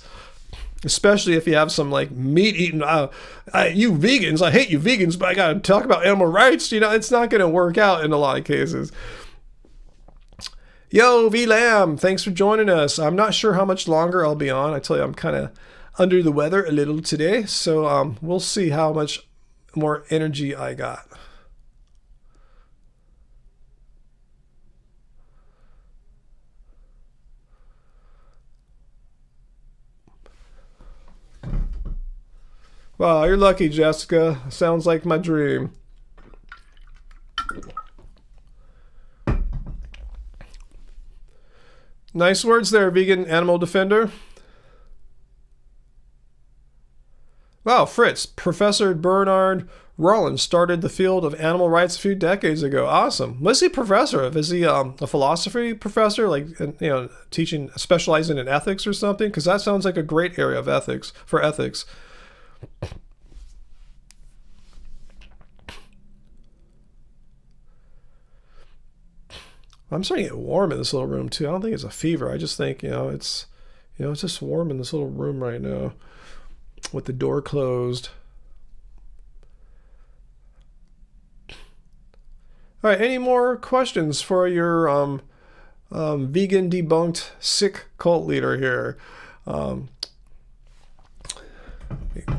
S1: Especially if you have some like meat eating, you vegans, I hate you vegans, but I gotta talk about animal rights. You know, it's not gonna work out in a lot of cases. Yo, V-Lam, thanks for joining us. I'm not sure how much longer I'll be on. I tell you, I'm kind of under the weather a little today, so we'll see how much more energy I got. Wow, you're lucky, Jessica. Sounds like my dream. Nice words there, vegan animal defender. Wow, Fritz, Professor Bernard Rollins started the field of animal rights a few decades ago. Awesome. What's he professor of? Is he a philosophy professor, like, you know, teaching, specializing in ethics or something? Because that sounds like a great area of ethics, for ethics. I'm starting to get warm in this little room too. I don't think it's a fever. I just think, it's just warm in this little room right now with the door closed. All right, any more questions for your vegan debunked sick cult leader here?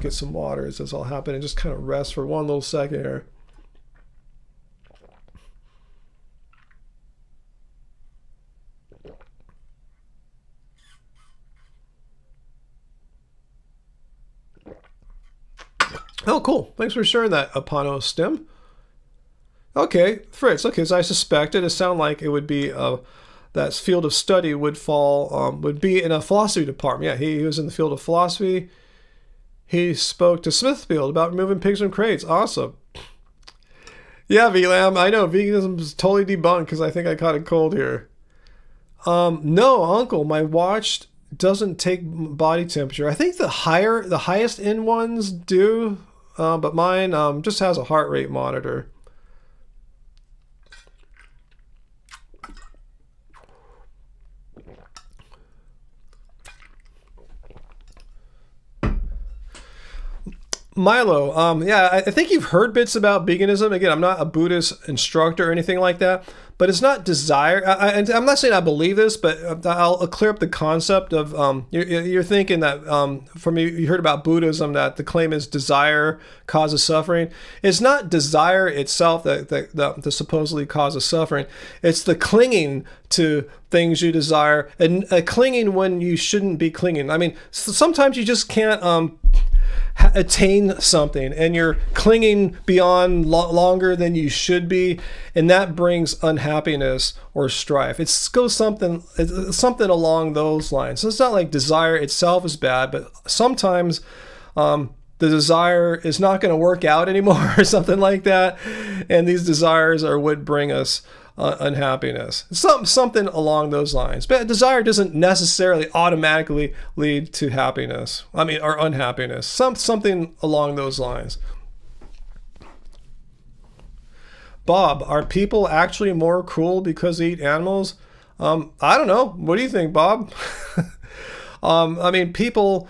S1: Get some water as this all happened and just kind of rest for one little second here. Oh, cool. Thanks for sharing that, Apano Stem. Okay, Fritz. Okay, so I suspected. It sounded like it would be that field of study would be in a philosophy department. Yeah, he was in the field of philosophy. He spoke to Smithfield about removing pigs from crates. Awesome. Yeah, VLAM. I know veganism is totally debunked because I think I caught a cold here. No, Uncle. My watch doesn't take body temperature. I think the highest end ones do, but mine just has a heart rate monitor. Milo, yeah, I think you've heard bits about veganism. Again, I'm not a Buddhist instructor or anything like that, but it's not desire. And I'm not saying I believe this, but I'll clear up the concept of, you're thinking that from you heard about Buddhism that the claim is desire causes suffering. It's not desire itself that supposedly causes suffering. It's the clinging to things you desire and clinging when you shouldn't be clinging. I mean, sometimes you just can't, attain something, and you're clinging beyond longer than you should be, and that brings unhappiness or strife. It's something along those lines. So it's not like desire itself is bad, but sometimes the desire is not going to work out anymore or something like that, and these desires are what bring us unhappiness. Something along those lines. But desire doesn't necessarily automatically lead to happiness. Or unhappiness. Something along those lines. Bob, are people actually more cruel because they eat animals? I don't know. What do you think, Bob? People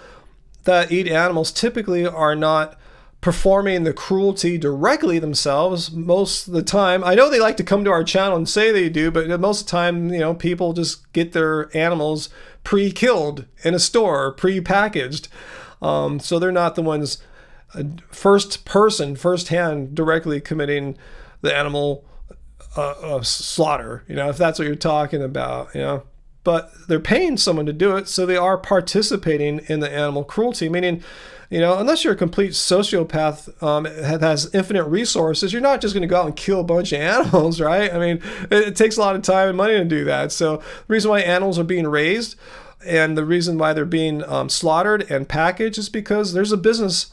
S1: that eat animals typically are not performing the cruelty directly themselves most of the time. I know they like to come to our channel and say they do, but most of the time, people just get their animals pre-killed in a store, pre-packaged. So they're not the ones first-hand directly committing the animal slaughter, if that's what you're talking about, But they're paying someone to do it, so they are participating in the animal cruelty, meaning, unless you're a complete sociopath that has infinite resources, you're not just going to go out and kill a bunch of animals, right? It takes a lot of time and money to do that. So the reason why animals are being raised and the reason why they're being slaughtered and packaged is because there's a business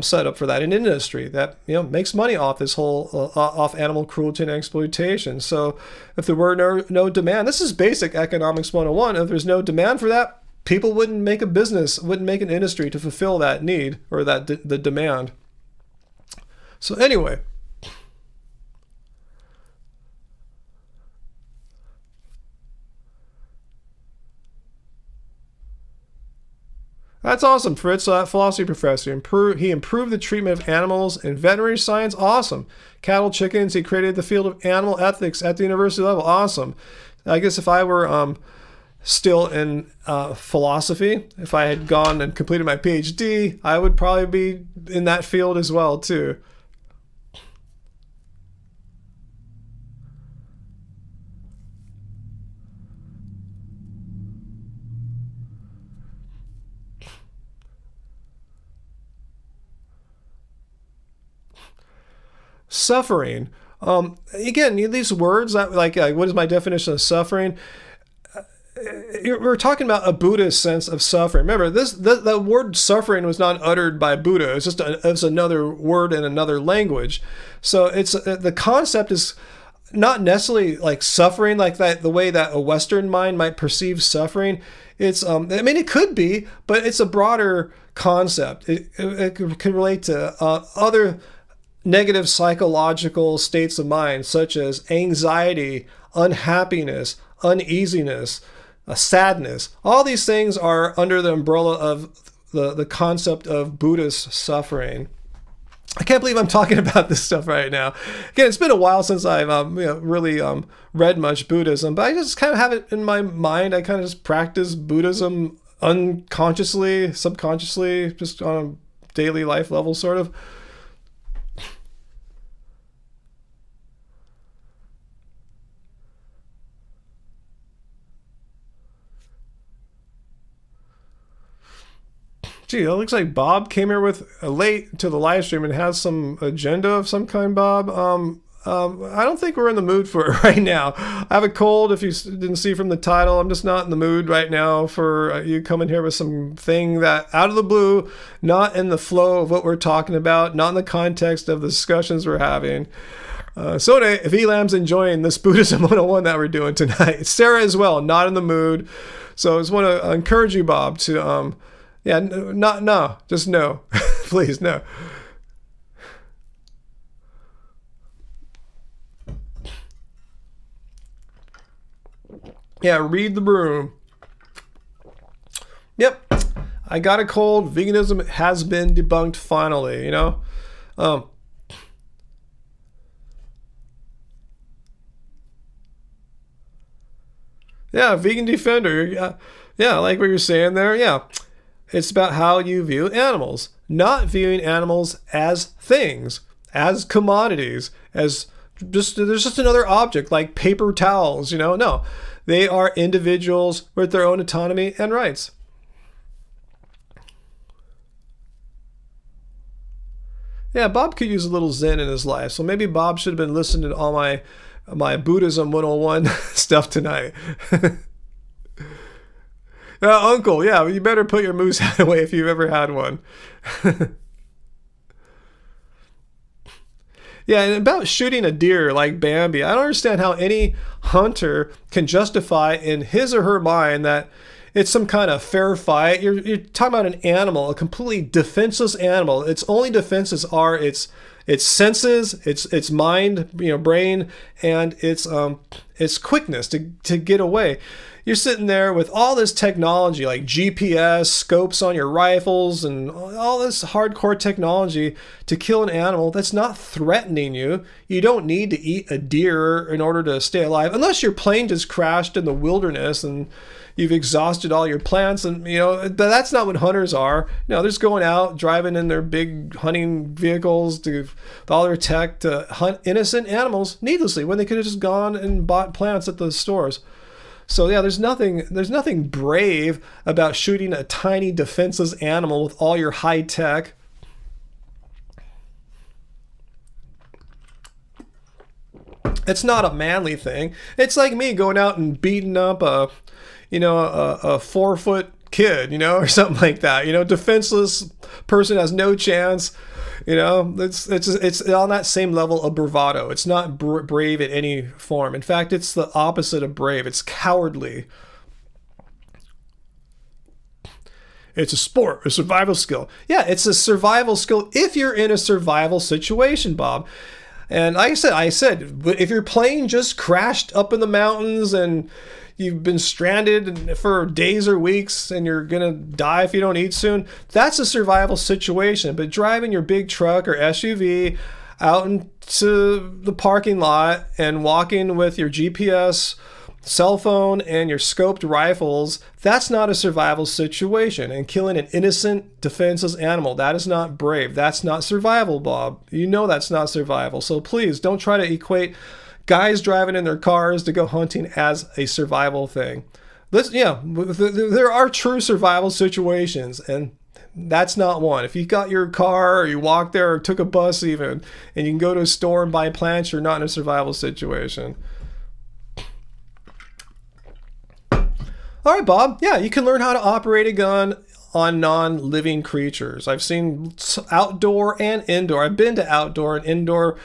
S1: set up for that, an industry that makes money off this whole off animal cruelty and exploitation. So if there were no demand, this is basic economics 101. If there's no demand for that, people wouldn't make a business, wouldn't make an industry to fulfill that need or that the demand. So anyway, that's awesome, Fritz, philosophy professor. He improved the treatment of animals in veterinary science. Awesome. Cattle, chickens. He created the field of animal ethics at the university level. Awesome. I guess if I were still in philosophy, if I had gone and completed my PhD, I would probably be in that field as well, too. Suffering. Again, these words, what is my definition of suffering? We're talking about a Buddhist sense of suffering. Remember, the word suffering was not uttered by Buddha. It's just it's another word in another language. So it's the concept is not necessarily like suffering like that, the way that a Western mind might perceive suffering. It's it could be, but it's a broader concept. It can relate to other negative psychological states of mind, such as anxiety, unhappiness, uneasiness, sadness. All these things are under the umbrella of the concept of Buddhist suffering. I can't believe I'm talking about this stuff right now. Again, it's been a while since I've really read much Buddhism, but I just kind of have it in my mind. I kind of just practice Buddhism unconsciously, subconsciously, just on a daily life level, sort of. Gee, it looks like Bob came here with late to the live stream and has some agenda of some kind, Bob. I don't think we're in the mood for it right now. I have a cold, if you didn't see from the title. I'm just not in the mood right now for you coming here with something that out of the blue, not in the flow of what we're talking about, not in the context of the discussions we're having. So anyway, if Elam's enjoying this Buddhism 101 that we're doing tonight, Sarah as well, not in the mood. So I just want to encourage you, Bob, to just no. Please, no. Yeah, read the room. Yep. I got a cold. Veganism has been debunked finally, Yeah, vegan defender. Yeah, like what you're saying there. Yeah. It's about how you view animals, not viewing animals as things, as commodities, as there's just another object like paper towels, No, they are individuals with their own autonomy and rights. Yeah, Bob could use a little zen in his life. So maybe Bob should have been listening to all my Buddhism 101 stuff tonight. Uncle, yeah, you better put your moose hat away if you've ever had one. Yeah, and about shooting a deer like Bambi, I don't understand how any hunter can justify in his or her mind that it's some kind of fair fight. You're talking about an animal, a completely defenseless animal. Its only defenses are its senses, its mind, brain, and its quickness to get away. You're sitting there with all this technology like GPS, scopes on your rifles, and all this hardcore technology to kill an animal that's not threatening you. You don't need to eat a deer in order to stay alive, unless your plane just crashed in the wilderness and you've exhausted all your plants. And, that's not what hunters are. They're just going out, driving in their big hunting vehicles with all their tech to hunt innocent animals needlessly when they could have just gone and bought plants at the stores. So yeah, there's nothing brave about shooting a tiny defenseless animal with all your high tech. It's not a manly thing. It's like me going out and beating up a 4-foot kid, or something like that. Defenseless person has no chance. It's on that same level of bravado. It's not brave in any form. In fact, it's the opposite of brave. It's cowardly. It's a sport, a survival skill. Yeah, it's a survival skill if you're in a survival situation, Bob. And like I said, if your plane just crashed up in the mountains and you've been stranded for days or weeks and you're going to die if you don't eat soon, that's a survival situation. But driving your big truck or SUV out into the parking lot and walking with your GPS, cell phone, and your scoped rifles, that's not a survival situation. And killing an innocent, defenseless animal, that is not brave. That's not survival, Bob. That's not survival. So please don't try to equate guys driving in their cars to go hunting as a survival thing. There are true survival situations, and that's not one. If you got your car or you walked there or took a bus even, and you can go to a store and buy plants, you're not in a survival situation. All right, Bob. Yeah, you can learn how to operate a gun on non-living creatures. I've seen outdoor and indoor. I've been to outdoor and indoor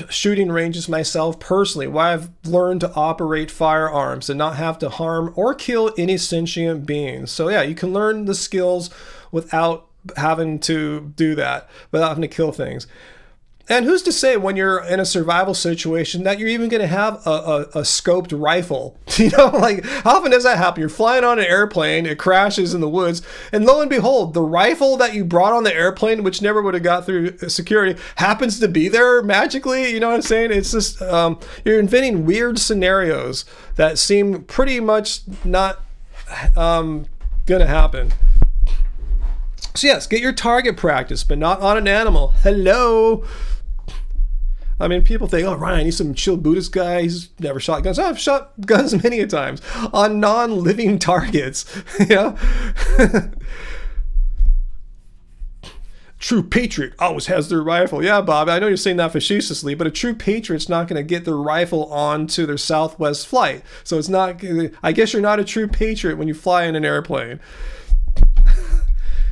S1: shooting ranges myself personally, where I've learned to operate firearms and not have to harm or kill any sentient beings. So yeah, you can learn the skills without having to do that, without having to kill things. And who's to say when you're in a survival situation that you're even going to have a scoped rifle? Like how often does that happen? You're flying on an airplane, it crashes in the woods, and lo and behold, the rifle that you brought on the airplane, which never would have got through security, happens to be there magically. You know what I'm saying? It's just, you're inventing weird scenarios that seem pretty much not going to happen. So yes, get your target practice, but not on an animal. Hello. I mean, people think, oh, Ryan, he's some chill Buddhist guy. He's never shot guns. I've shot guns many a times on non-living targets. True patriot always has their rifle. Yeah, Bob, I know you're saying that facetiously, but a true patriot's not going to get their rifle onto their Southwest flight. So it's not, I guess you're not a true patriot when you fly in an airplane.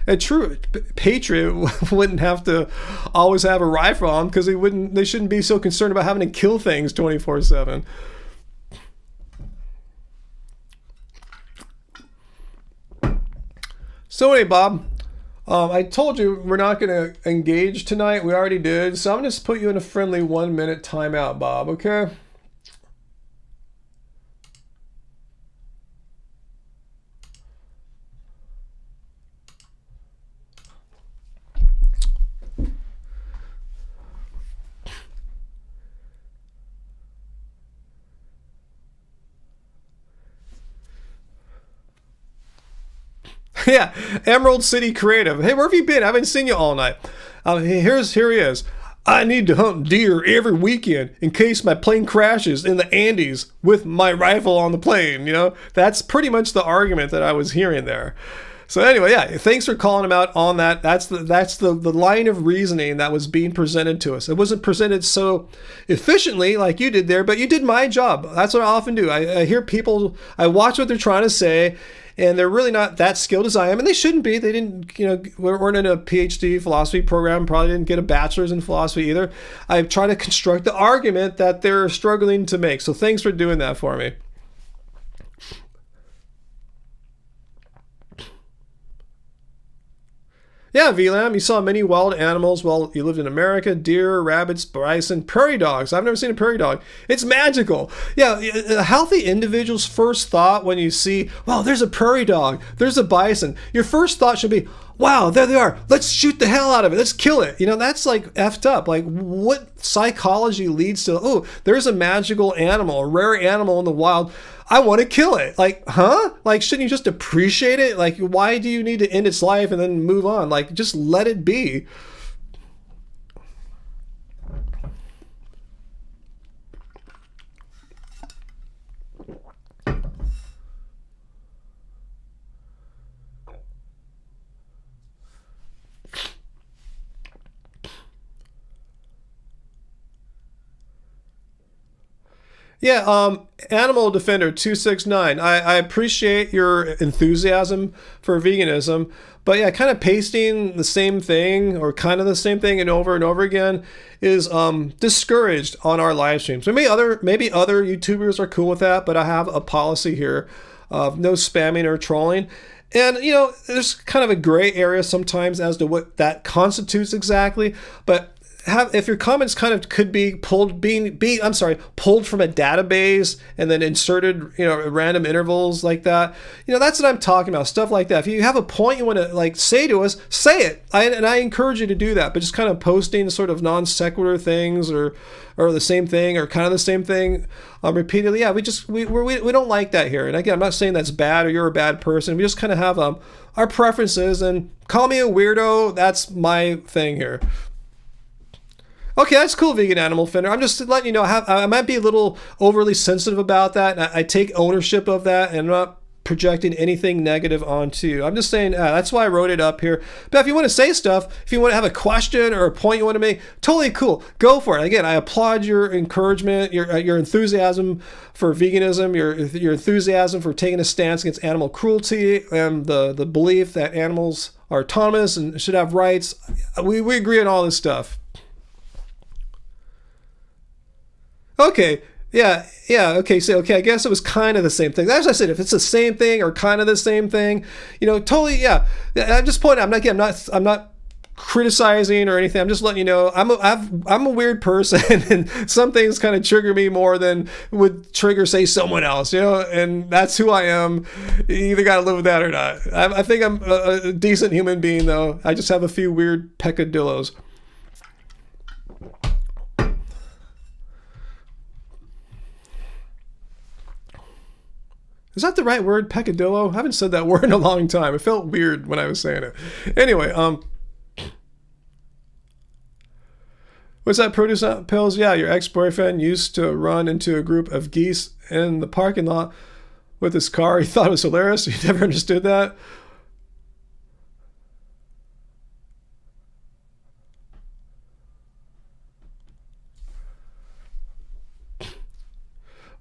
S1: A true patriot wouldn't have to always have a rifle on because they shouldn't be so concerned about having to kill things 24/7. So anyway, Bob, I told you we're not going to engage tonight. We already did. So I'm going to put you in a friendly 1-minute timeout, Bob, okay? Yeah, Emerald City Creative. Hey, where have you been? I haven't seen you all night. Here he is. I need to hunt deer every weekend in case my plane crashes in the Andes with my rifle on the plane. That's pretty much the argument that I was hearing there. So anyway, yeah, thanks for calling him out on that. That's the line of reasoning that was being presented to us. It wasn't presented so efficiently like you did there, but you did my job. That's what I often do. I hear people, I watch what they're trying to say, and they're really not that skilled as I am, and they shouldn't be. They didn't, weren't in a PhD philosophy program, probably didn't get a bachelor's in philosophy either. I try to construct the argument that they're struggling to make. So thanks for doing that for me. Yeah, VLAM, you saw many wild animals while you lived in America. Deer, rabbits, bison, prairie dogs. I've never seen a prairie dog. It's magical. Yeah, a healthy individual's first thought when you see, wow, there's a prairie dog, there's a bison, your first thought should be, wow, there they are. Let's shoot the hell out of it. Let's kill it. That's like effed up. Like, what psychology leads to, oh, there's a magical animal, a rare animal in the wild. I want to kill it. Like, huh? Like, shouldn't you just appreciate it? Like, why do you need to end its life and then move on? Like, just let it be. Yeah, Animal Defender 269. I appreciate your enthusiasm for veganism, but yeah, kind of pasting the same thing or kind of the same thing and over again is discouraged on our live streams. Maybe other YouTubers are cool with that, but I have a policy here of no spamming or trolling. And there's kind of a gray area sometimes as to what that constitutes exactly, but if your comments kind of could be pulled from a database and then inserted, at random intervals like that, that's what I'm talking about, stuff like that. If you have a point you want to say to us, say it. I encourage you to do that, but just kind of posting sort of non sequitur things or the same thing or kind of the same thing repeatedly. Yeah, we don't like that here. And again, I'm not saying that's bad or you're a bad person. We just kind of have our preferences, and call me a weirdo. That's my thing here. Okay, that's cool, Vegan Animal Defender. I'm just letting you know I might be a little overly sensitive about that, and I take ownership of that, and I'm not projecting anything negative onto you. I'm just saying that's why I wrote it up here. But if you want to say stuff, if you want to have a question or a point you want to make, totally cool. Go for it. Again, I applaud your encouragement, your enthusiasm for veganism, your enthusiasm for taking a stance against animal cruelty, and the belief that animals are autonomous and should have rights. We agree on all this stuff. Okay, yeah, okay, I guess it was kind of the same thing. As I said, if it's the same thing or kind of the same thing, totally, yeah. I'm just pointing out, I'm not criticizing or anything. I'm just letting you know I'm a weird person, and some things kind of trigger me more than would trigger, say, someone else, and that's who I am. You either got to live with that or not. I think I'm a decent human being, though. I just have a few weird peccadillos. Is that the right word, peccadillo? I haven't said that word in a long time. It felt weird when I was saying it. Anyway, what's that, produce pills? Yeah, your ex-boyfriend used to run into a group of geese in the parking lot with his car. He thought it was hilarious. He never understood that.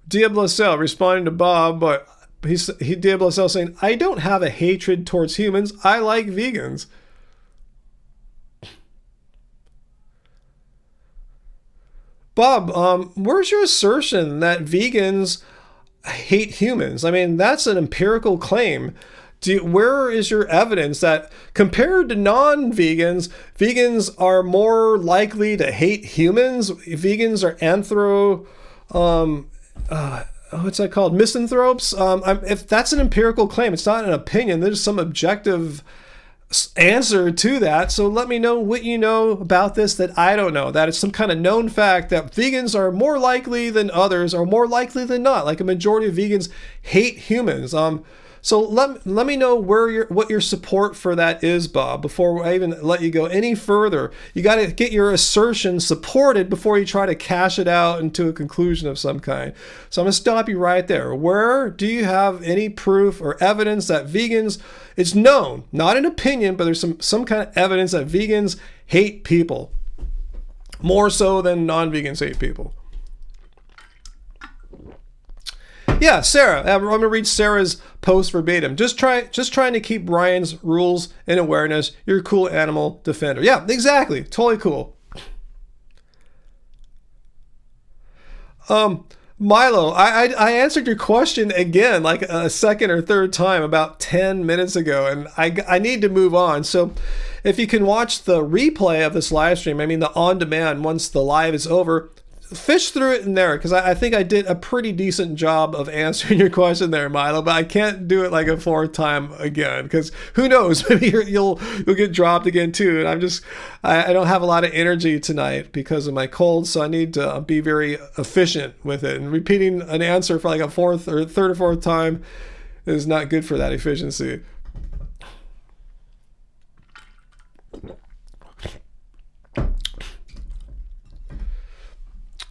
S1: Diablo Cell responding to Bob, but he Diablo Cell saying, I don't have a hatred towards humans. I like vegans. Bob, where's your assertion that vegans hate humans? I mean, that's an empirical claim. Where is your evidence that compared to non-vegans, vegans are more likely to hate humans? Vegans are what's that called? Misanthropes? If that's an empirical claim, it's not an opinion. There's some objective answer to that. So let me know what you know about this that I don't know. That it's some kind of known fact that vegans are more likely than others, or more likely than not. Like a majority of vegans hate humans. So let me know what your support for that is, Bob, before I even let you go any further. You got to get your assertion supported before you try to cash it out into a conclusion of some kind. So I'm going to stop you right there. Where do you have any proof or evidence that vegans, it's known, not an opinion, but there's some kind of evidence that vegans hate people more so than non-vegans hate people? Yeah, Sarah. I'm going to read Sarah's post verbatim. Just trying to keep Ryan's rules in awareness. You're a cool animal defender. Yeah, exactly. Totally cool. Milo, I answered your question again like a second or third time about 10 minutes ago, and I need to move on. So if you can watch the replay of this live stream, I mean the on-demand once the live is over, fish through it in there, because I think I did a pretty decent job of answering your question there, Milo, but I can't do it like a fourth time again, because who knows, maybe you'll get dropped again too, and I don't have a lot of energy tonight because of my cold, so I need to be very efficient with it, and repeating an answer for like a fourth or third or fourth time is not good for that efficiency.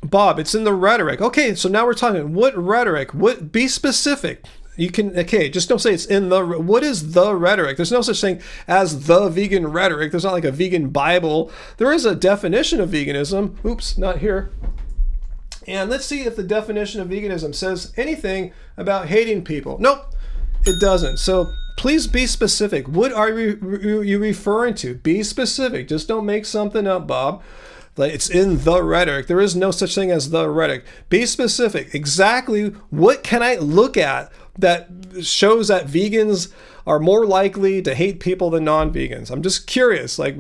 S1: Bob, it's in the rhetoric. Okay, so now we're talking what rhetoric? Be specific. You can, okay, just don't say it's in the, what is the rhetoric? There's no such thing as the vegan rhetoric. There's not like a vegan Bible. There is a definition of veganism. Oops, not here. And let's see if the definition of veganism says anything about hating people. Nope, it doesn't. So please be specific. What are you referring to? Be specific. Just don't make something up, Bob. Like it's in the rhetoric. There is no such thing as the rhetoric. Be specific. Exactly what can I look at that shows that vegans are more likely to hate people than non-vegans? I'm just curious. Like,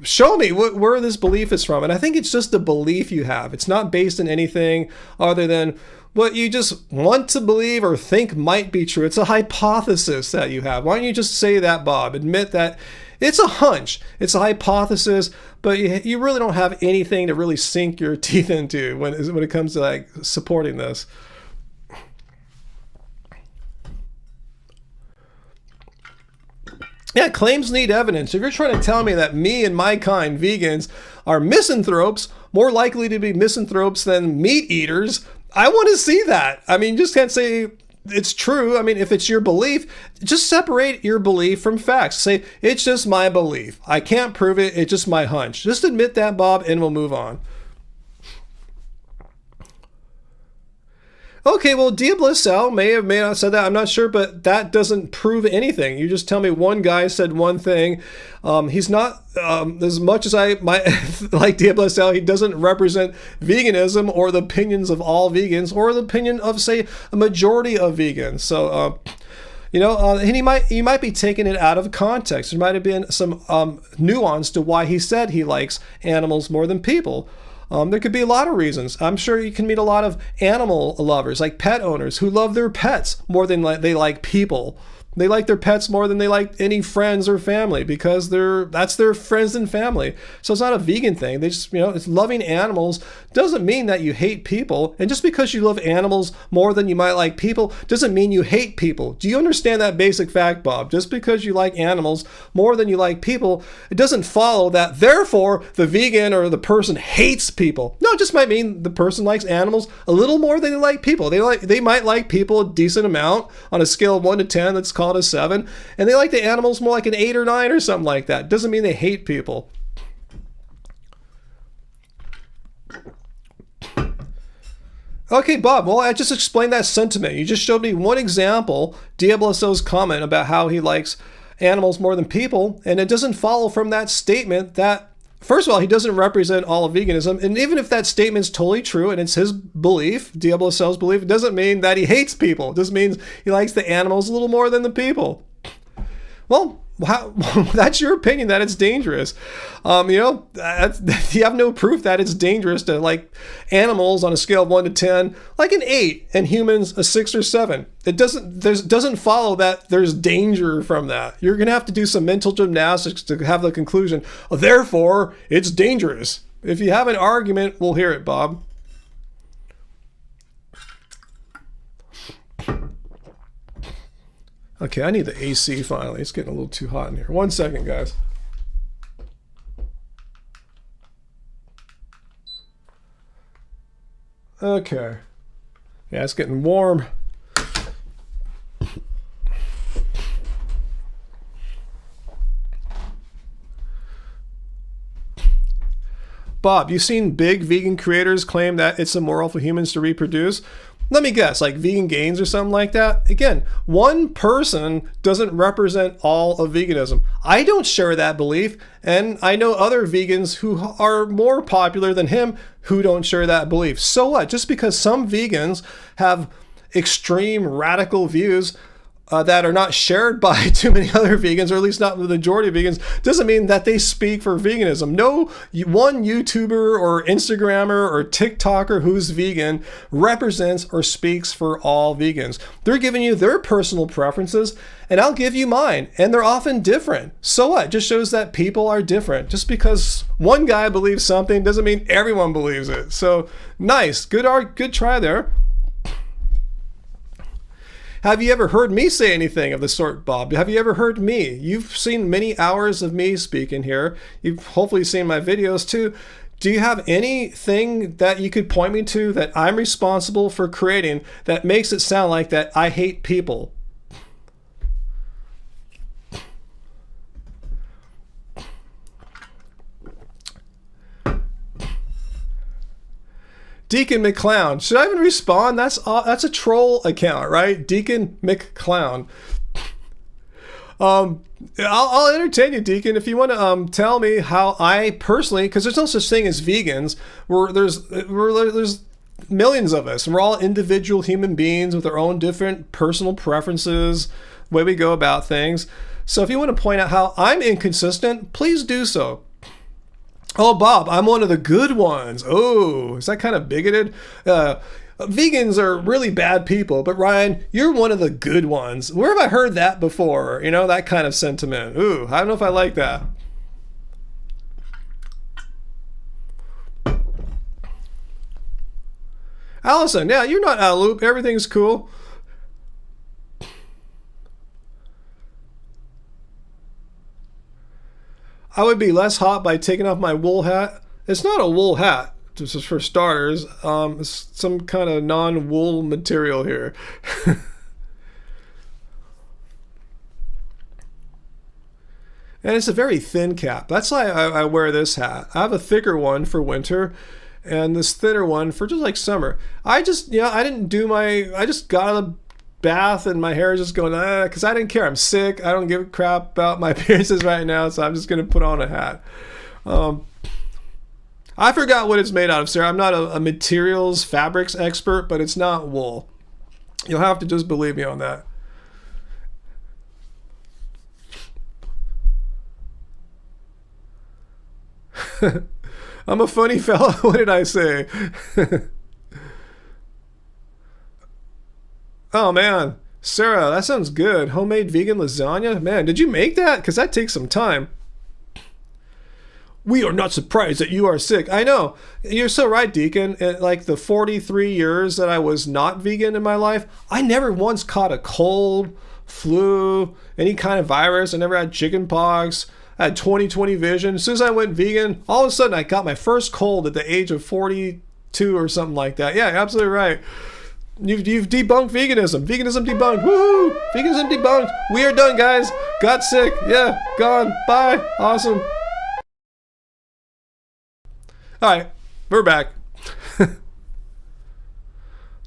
S1: show me where this belief is from. And I think it's just a belief you have. It's not based on anything other than what you just want to believe or think might be true. It's a hypothesis that you have. Why don't you just say that, Bob? Admit that it's a hunch. It's a hypothesis, but you really don't have anything to really sink your teeth into when it comes to like supporting this. Yeah, claims need evidence. If you're trying to tell me that me and my kind, vegans, are misanthropes, more likely to be misanthropes than meat eaters, I want to see that. I mean, you just can't say it's true. I mean, if it's your belief, just separate your belief from facts. Say, it's just my belief. I can't prove it. It's just my hunch. Just admit that, Bob, and we'll move on. Okay, well, Diablo may have not said that. I'm not sure, but that doesn't prove anything. You just tell me one guy said one thing. He's not, as much as I might like Diablo, he doesn't represent veganism or the opinions of all vegans or the opinion of, say, a majority of vegans. So, and you might be taking it out of context. There might have been some nuance to why he said he likes animals more than people. There could be a lot of reasons. I'm sure you can meet a lot of animal lovers, like pet owners, who love their pets more than they like people. They like their pets more than they like any friends or family because that's their friends and family. So it's not a vegan thing. They just, it's loving animals doesn't mean that you hate people. And just because you love animals more than you might like people doesn't mean you hate people. Do you understand that basic fact, Bob? Just because you like animals more than you like people, it doesn't follow that therefore the vegan or the person hates people. No, it just might mean the person likes animals a little more than they like people. They might like people a decent amount on a scale of 1 to 10. That's called a 7, and they like the animals more like an 8 or 9 or something like that. Doesn't mean they hate people. Okay, Bob, well, I just explained that sentiment. You just showed me one example, Diabloso's comment about how he likes animals more than people, and it doesn't follow from that statement that, first of all, he doesn't represent all of veganism, and even if that statement's totally true and it's his belief, Diabloso's belief, it doesn't mean that he hates people. It just means he likes the animals a little more than the people. Well, that's your opinion that it's dangerous. You have no proof that it's dangerous to like animals on a scale of 1 to 10, like an 8, and humans a 6 or 7. It doesn't follow that there's danger from that. You're gonna have to do some mental gymnastics to have the conclusion. Therefore, it's dangerous. If you have an argument, we'll hear it, Bob. Okay, I need the AC finally. It's getting a little too hot in here. 1 second, guys. Okay. Yeah, it's getting warm. Bob, you've seen big vegan creators claim that it's immoral for humans to reproduce? Let me guess, like Vegan Gains or something like that? Again, one person doesn't represent all of veganism. I don't share that belief, and I know other vegans who are more popular than him who don't share that belief. So what? Just because some vegans have extreme radical views that are not shared by too many other vegans, or at least not the majority of vegans, doesn't mean that they speak for veganism. No one YouTuber or Instagrammer or TikToker who's vegan represents or speaks for all vegans. They're giving you their personal preferences, and I'll give you mine, and they're often different. So what? It just shows that people are different. Just because one guy believes something doesn't mean everyone believes it. So nice, good try there. Have you ever heard me say anything of the sort, Bob? Have you ever heard me? You've seen many hours of me speaking here. You've hopefully seen my videos too. Do you have anything that you could point me to that I'm responsible for creating that makes it sound like that I hate people? Deacon McClown. Should I even respond? That's a troll account, right? Deacon McClown. I'll entertain you, Deacon, if you want to tell me how I personally, because there's no such thing as vegans. There's millions of us, and we're all individual human beings with our own different personal preferences, the way we go about things. So if you want to point out how I'm inconsistent, please do so. Oh, Bob, I'm one of the good ones. Oh, is that kind of bigoted? Vegans are really bad people, but Ryan, you're one of the good ones. Where have I heard that before? You know, that kind of sentiment. Ooh, I don't know if I like that. Allison, yeah, you're not out of loop. Everything's cool. I would be less hot by taking off my wool hat. It's not a wool hat, just for starters. It's some kind of non-wool material here. And it's a very thin cap. That's why I wear this hat. I have a thicker one for winter and this thinner one for just like summer. I just got out of the bath and my hair is just going, because I didn't care. I'm sick. I don't give a crap about my appearances right now, so I'm just going to put on a hat. I forgot what it's made out of, Sarah. I'm not a materials fabrics expert, but it's not wool. You'll have to just believe me on that. I'm a funny fella. What did I say? Oh man, Sarah, that sounds good. Homemade vegan lasagna? Man, did you make that? Because that takes some time. We are not surprised that you are sick. I know. You're so right, Deacon. In like the 43 years that I was not vegan in my life, I never once caught a cold, flu, any kind of virus. I never had chicken pox. I had 20/20 vision. As soon as I went vegan, all of a sudden I got my first cold at the age of 42 or something like that. Yeah, absolutely right. You've debunked veganism. Veganism debunked. Woohoo! Veganism debunked. We are done, guys. Got sick. Yeah, gone. Bye. Awesome. All right, we're back.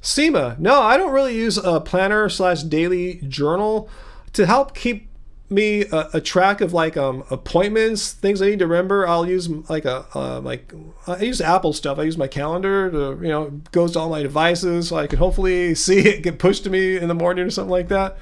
S1: SEMA. No, I don't really use a planner/daily journal to help keep me a track of like appointments, things I need to remember. I'll use I use Apple stuff. I use my calendar to, it goes to all my devices so I can hopefully see it get pushed to me in the morning or something like that.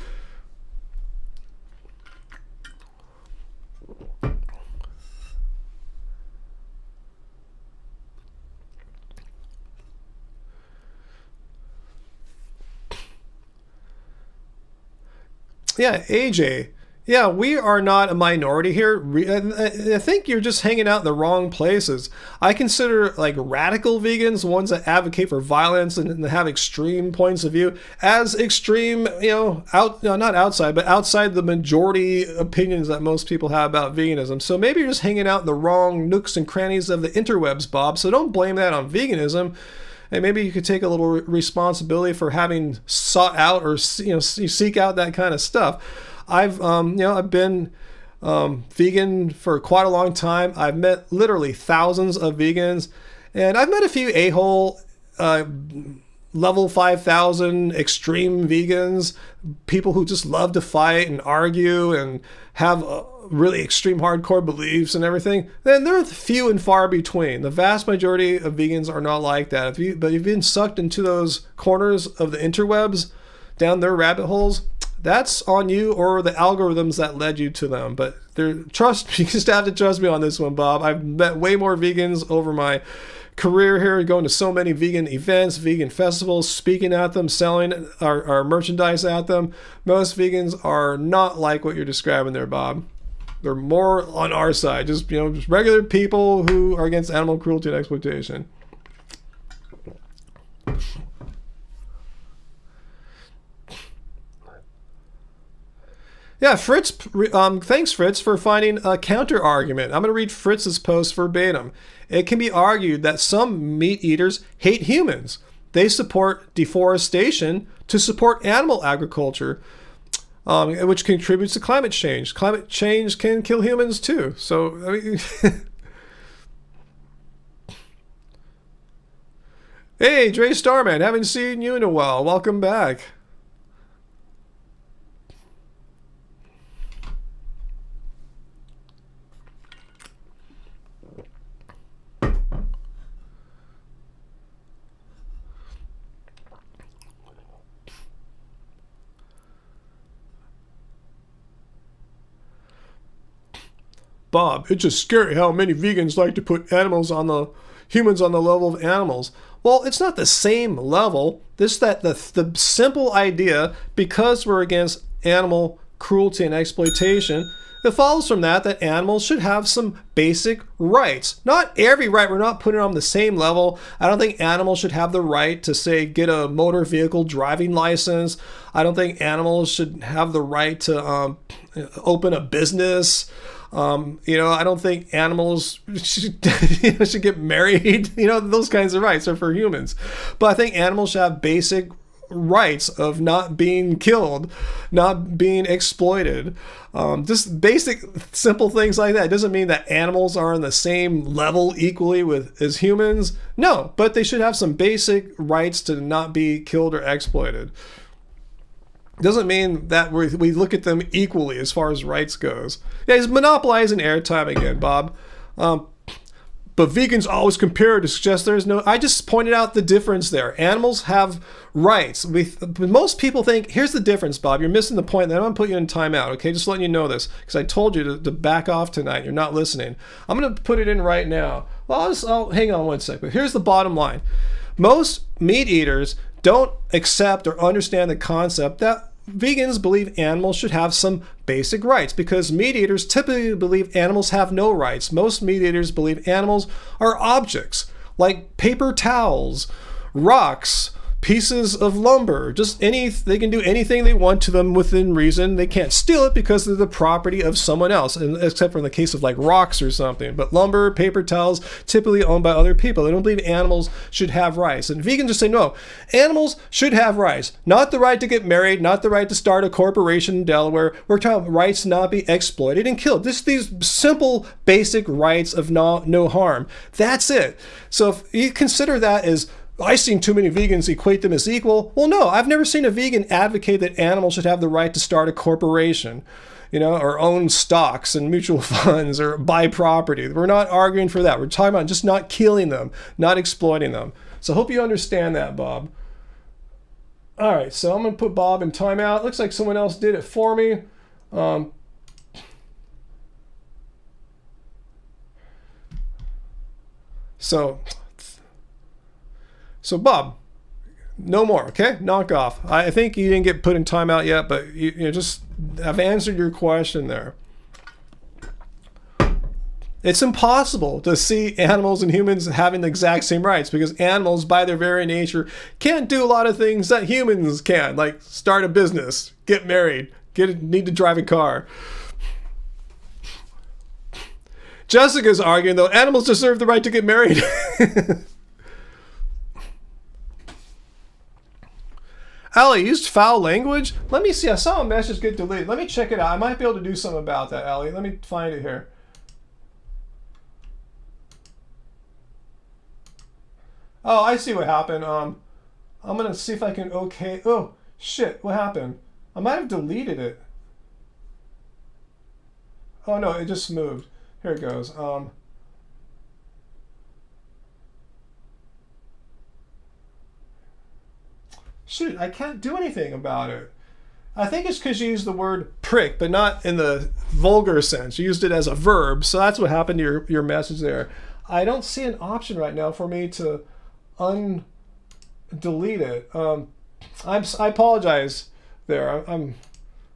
S1: Yeah, AJ. Yeah, we are not a minority here. I think you're just hanging out in the wrong places. I consider like radical vegans, ones that advocate for violence and have extreme points of view, as extreme, not outside, but outside the majority opinions that most people have about veganism. So maybe you're just hanging out in the wrong nooks and crannies of the interwebs, Bob. So don't blame that on veganism. And maybe you could take a little responsibility for having sought out or seek out that kind of stuff. I've been vegan for quite a long time. I've met literally thousands of vegans, and I've met a few a-hole level 5,000 extreme vegans, people who just love to fight and argue and have really extreme hardcore beliefs and everything. Then they're few and far between. The vast majority of vegans are not like that. But if you've been sucked into those corners of the interwebs, down their rabbit holes, that's on you or the algorithms that led you to them. But you just have to trust me on this one, Bob. I've met way more vegans over my career here, going to so many vegan events, vegan festivals, speaking at them, selling our merchandise at them. Most vegans are not like what you're describing there, Bob. They're more on our side, just regular people who are against animal cruelty and exploitation. Yeah, Fritz, thanks, Fritz, for finding a counter argument. I'm going to read Fritz's post verbatim. It can be argued that some meat eaters hate humans. They support deforestation to support animal agriculture, which contributes to climate change. Climate change can kill humans too. So, I mean, hey, Dre Starman, haven't seen you in a while. Welcome back. Bob, it's just scary how many vegans like to put humans on the level of animals. Well, it's not the same level. The simple idea, because we're against animal cruelty and exploitation, it follows from that animals should have some basic rights. Not every right. We're not putting it on the same level. I don't think animals should have the right to, say, get a motor vehicle driving license. I don't think animals should have the right to open a business. I don't think animals should get married. Those kinds of rights are for humans. But I think animals should have basic rights of not being killed, not being exploited. Just basic, simple things like that. It doesn't mean that animals are on the same level equally as humans. No, but they should have some basic rights to not be killed or exploited. Doesn't mean that we look at them equally as far as rights goes. Yeah, he's monopolizing airtime again, Bob. But vegans always compare to suggest there's no... I just pointed out the difference there. Animals have rights. Most people think... Here's the difference, Bob. You're missing the point. Then I'm going to put you in timeout, okay? Just letting you know this. Because I told you to back off tonight. You're not listening. I'm going to put it in right now. Well, I'll hang on one second. Here's the bottom line. Most meat eaters don't accept or understand the concept that vegans believe animals should have some basic rights, because meat eaters typically believe animals have no rights. Most meat eaters believe animals are objects, like paper towels, rocks, pieces of lumber, they can do anything they want to them within reason. They can't steal it because they're the property of someone else, except for in the case of like rocks or something. But lumber, paper towels, typically owned by other people. They don't believe animals should have rights. And vegans just say, no, animals should have rights. Not the right to get married, not the right to start a corporation in Delaware. We're talking about rights to not be exploited and killed. These simple, basic rights of no harm. That's it. So if you consider that as... I've seen too many vegans equate them as equal. Well, no, I've never seen a vegan advocate that animals should have the right to start a corporation, or own stocks and mutual funds or buy property. We're not arguing for that. We're talking about just not killing them, not exploiting them. So I hope you understand that, Bob. All right, so I'm going to put Bob in timeout. Looks like someone else did it for me. So Bob, No more, okay? Knock off. I think you didn't get put in timeout yet, but you just, I've answered your question there. It's impossible to see animals and humans having the exact same rights because animals, by their very nature, can't do a lot of things that humans can, like start a business, get married, need to drive a car. Jessica's arguing, though, animals deserve the right to get married. Allie, used foul language? Let me see. I saw a message get deleted. Let me check it out. I might be able to do something about that, Allie. Let me find it here. Oh, I see what happened. I'm going to see if I can okay. Oh, shit. What happened? I might have deleted it. Oh, no. It just moved. Here it goes. Shoot, I can't do anything about it. I think it's because you used the word prick, but not in the vulgar sense. You used it as a verb, so that's what happened to your message there. I don't see an option right now for me to delete it. I apologize there. I'm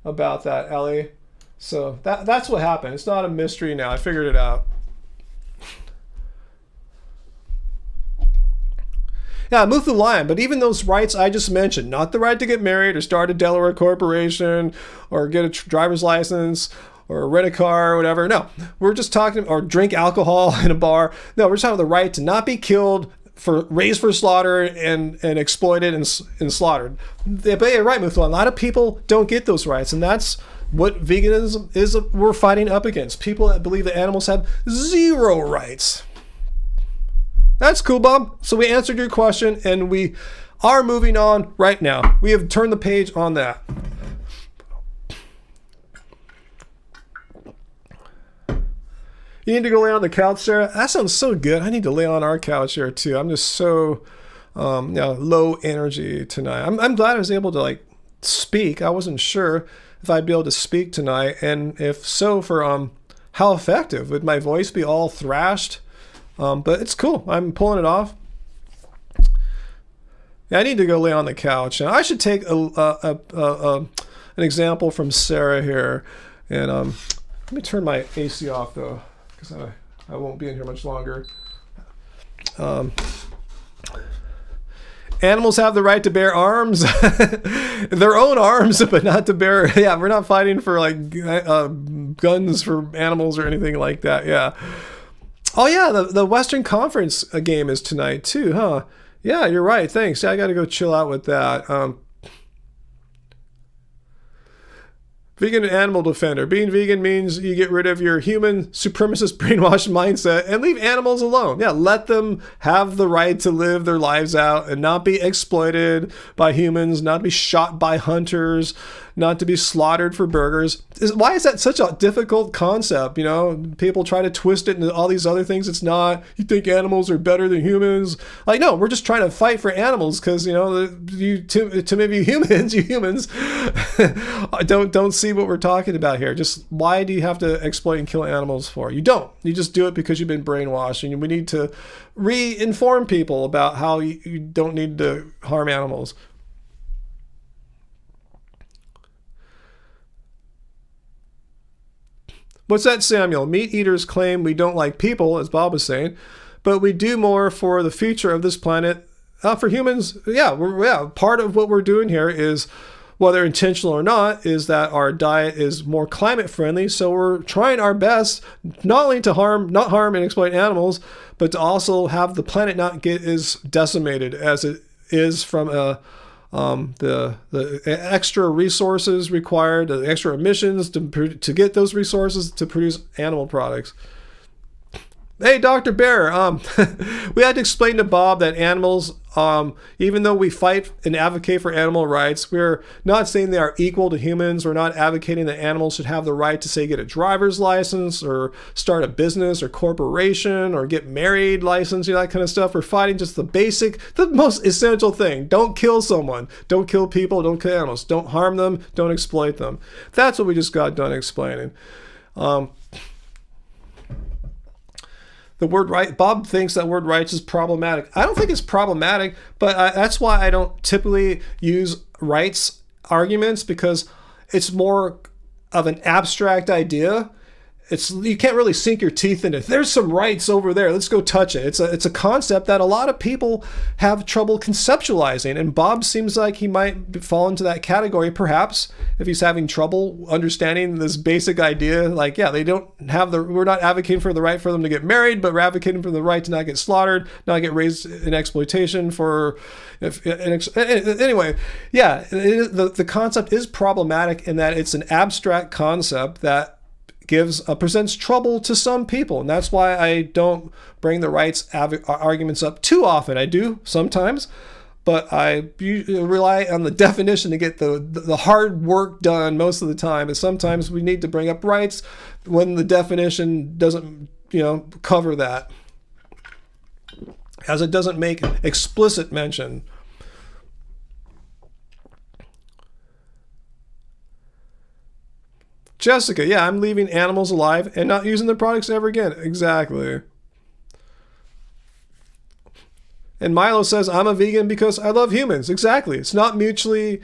S1: about that, Ellie. So that's what happened. It's not a mystery now. I figured it out. Yeah, move the line. But even those rights I just mentioned, not the right to get married or start a Delaware corporation or get a driver's license or rent a car or whatever. No, we're just talking, or drink alcohol in a bar. No, we're talking about the right to not be killed, raised for slaughter and exploited and slaughtered. But yeah, right, Muthula. A lot of people don't get those rights, and that's what veganism is. We're fighting up against people that believe that animals have zero rights. That's cool, Bob. So we answered your question, and we are moving on right now. We have turned the page on that. You need to go lay on the couch, Sarah? That sounds so good. I need to lay on our couch here, too. I'm just so low energy tonight. I'm glad I was able to speak. I wasn't sure if I'd be able to speak tonight, and if so, for how effective. Would my voice be all thrashed? But it's cool. I'm pulling it off. Yeah, I need to go lay on the couch. Now, I should take an example from Sarah here. And let me turn my AC off, though, because I won't be in here much longer. Animals have the right to bear arms, their own arms, but not to bear. Yeah, we're not fighting for guns for animals or anything like that. Yeah. Oh yeah, the Western Conference game is tonight too, huh? Yeah, you're right. Thanks. I got to go chill out with that. Vegan and animal defender. Being vegan means you get rid of your human supremacist brainwashed mindset and leave animals alone. Yeah, let them have the right to live their lives out and not be exploited by humans, not to be shot by hunters, not to be slaughtered for burgers. Why is that such a difficult concept? You know, people try to twist it into all these other things. It's not. You think animals are better than humans? No, we're just trying to fight for animals because to maybe you humans don't see what we're talking about here. Just why do you have to exploit and kill animals for? You don't. You just do it because you've been brainwashed, and we need to re-inform people about how you don't need to harm animals. What's that, Samuel? Meat eaters claim we don't like people, as Bob was saying, but we do more for the future of this planet. For humans, part of what we're doing here is, whether intentional or not, is that our diet is more climate friendly. So we're trying our best not only to not harm and exploit animals, but to also have the planet not get as decimated as it is from the extra resources required, the extra emissions to get those resources to produce animal products. Hey, Dr. Bear, we had to explain to Bob that animals, even though we fight and advocate for animal rights, we're not saying they are equal to humans. We're not advocating that animals should have the right to, say, get a driver's license or start a business or corporation or get married license, that kind of stuff. We're fighting just the most essential thing. Don't kill someone. Don't kill people. Don't kill animals. Don't harm them. Don't exploit them. That's what we just got done explaining. the word right. Bob thinks that word rights is problematic. I don't think it's problematic, but that's why I don't typically use rights arguments, because it's more of an abstract idea. You can't really sink your teeth in it. There's some rights over there. Let's go touch it. It's a concept that a lot of people have trouble conceptualizing, and Bob seems like he might fall into that category, perhaps, if he's having trouble understanding this basic idea. Like, yeah, we're not advocating for the right for them to get married, but we're advocating for the right to not get slaughtered, not get raised in exploitation anyway, yeah, the concept is problematic in that it's an abstract concept that presents trouble to some people, and that's why I don't bring the rights arguments up too often. I do sometimes, but I rely on the definition to get the hard work done most of the time. And sometimes we need to bring up rights when the definition doesn't, cover that, as it doesn't make explicit mention. Jessica, yeah, I'm leaving animals alive and not using their products ever again. Exactly. And Milo says, I'm a vegan because I love humans. Exactly. It's not mutually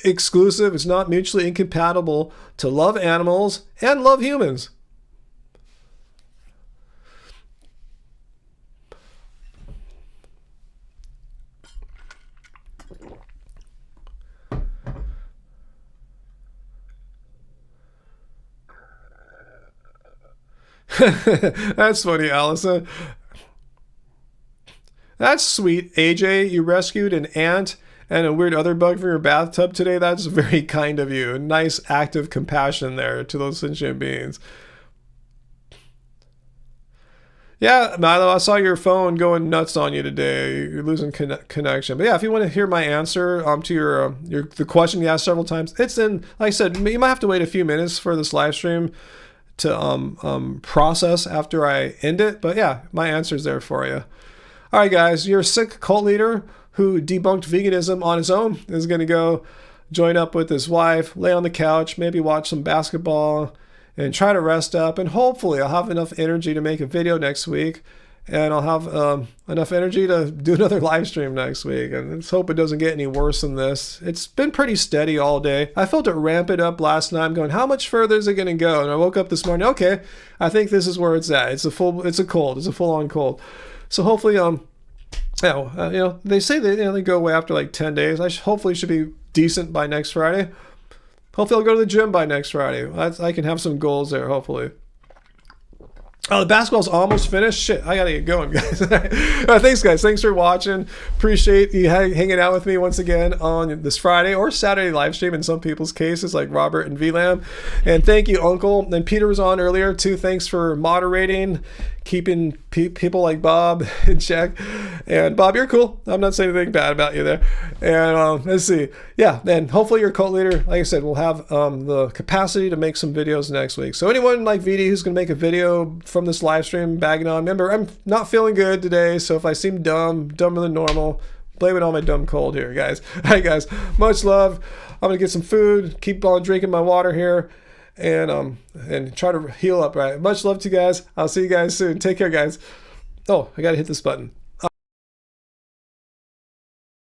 S1: exclusive. It's not mutually incompatible to love animals and love humans. That's funny, Allison. That's sweet. AJ, you rescued an ant and a weird other bug from your bathtub today. That's very kind of you. Nice act of compassion there to those sentient beings. Yeah, Milo, I saw your phone going nuts on you today. You're losing connection. But yeah, if you want to hear my answer to the question you asked several times, it's in, like I said, you might have to wait a few minutes for this live stream to process after I end it. But yeah, my answer's there for you. All right, guys, your sick cult leader who debunked veganism on his own is going to go join up with his wife, lay on the couch, maybe watch some basketball, and try to rest up. And hopefully I'll have enough energy to make a video next week, and I'll have enough energy to do another live stream next week. And let's hope it doesn't get any worse than this. It's been pretty steady all day. I felt it ramp it up last night. I'm going, how much further is it going to go? And I woke up this morning, okay, I think this is where it's at. It's a full-on cold. So hopefully, they say they go away after like 10 days. I hopefully should be decent by next Friday. Hopefully I'll go to the gym by next Friday. I can have some goals there, hopefully. Oh, the basketball's almost finished. Shit, I gotta get going, guys. All right, thanks, guys. Thanks for watching. Appreciate you hanging out with me once again on this Friday or Saturday live stream in some people's cases, like Robert and VLAM. And thank you, Uncle. And Peter was on earlier, too. Thanks for moderating, keeping people like Bob in check. And Bob, you're cool. I'm not saying anything bad about you there. And let's see. Yeah, and hopefully your cult leader, like I said, will have the capacity to make some videos next week. So anyone like VD who's going to make a video from this live stream bagging on, remember, I'm not feeling good today, so if I seem dumber than normal, blame it on my dumb cold here, guys. All right, guys, much love. I'm going to get some food, keep on drinking my water here, and try to heal up, right? Much love to you guys. I'll see you guys soon. Take care, guys. Oh, I got to hit this button.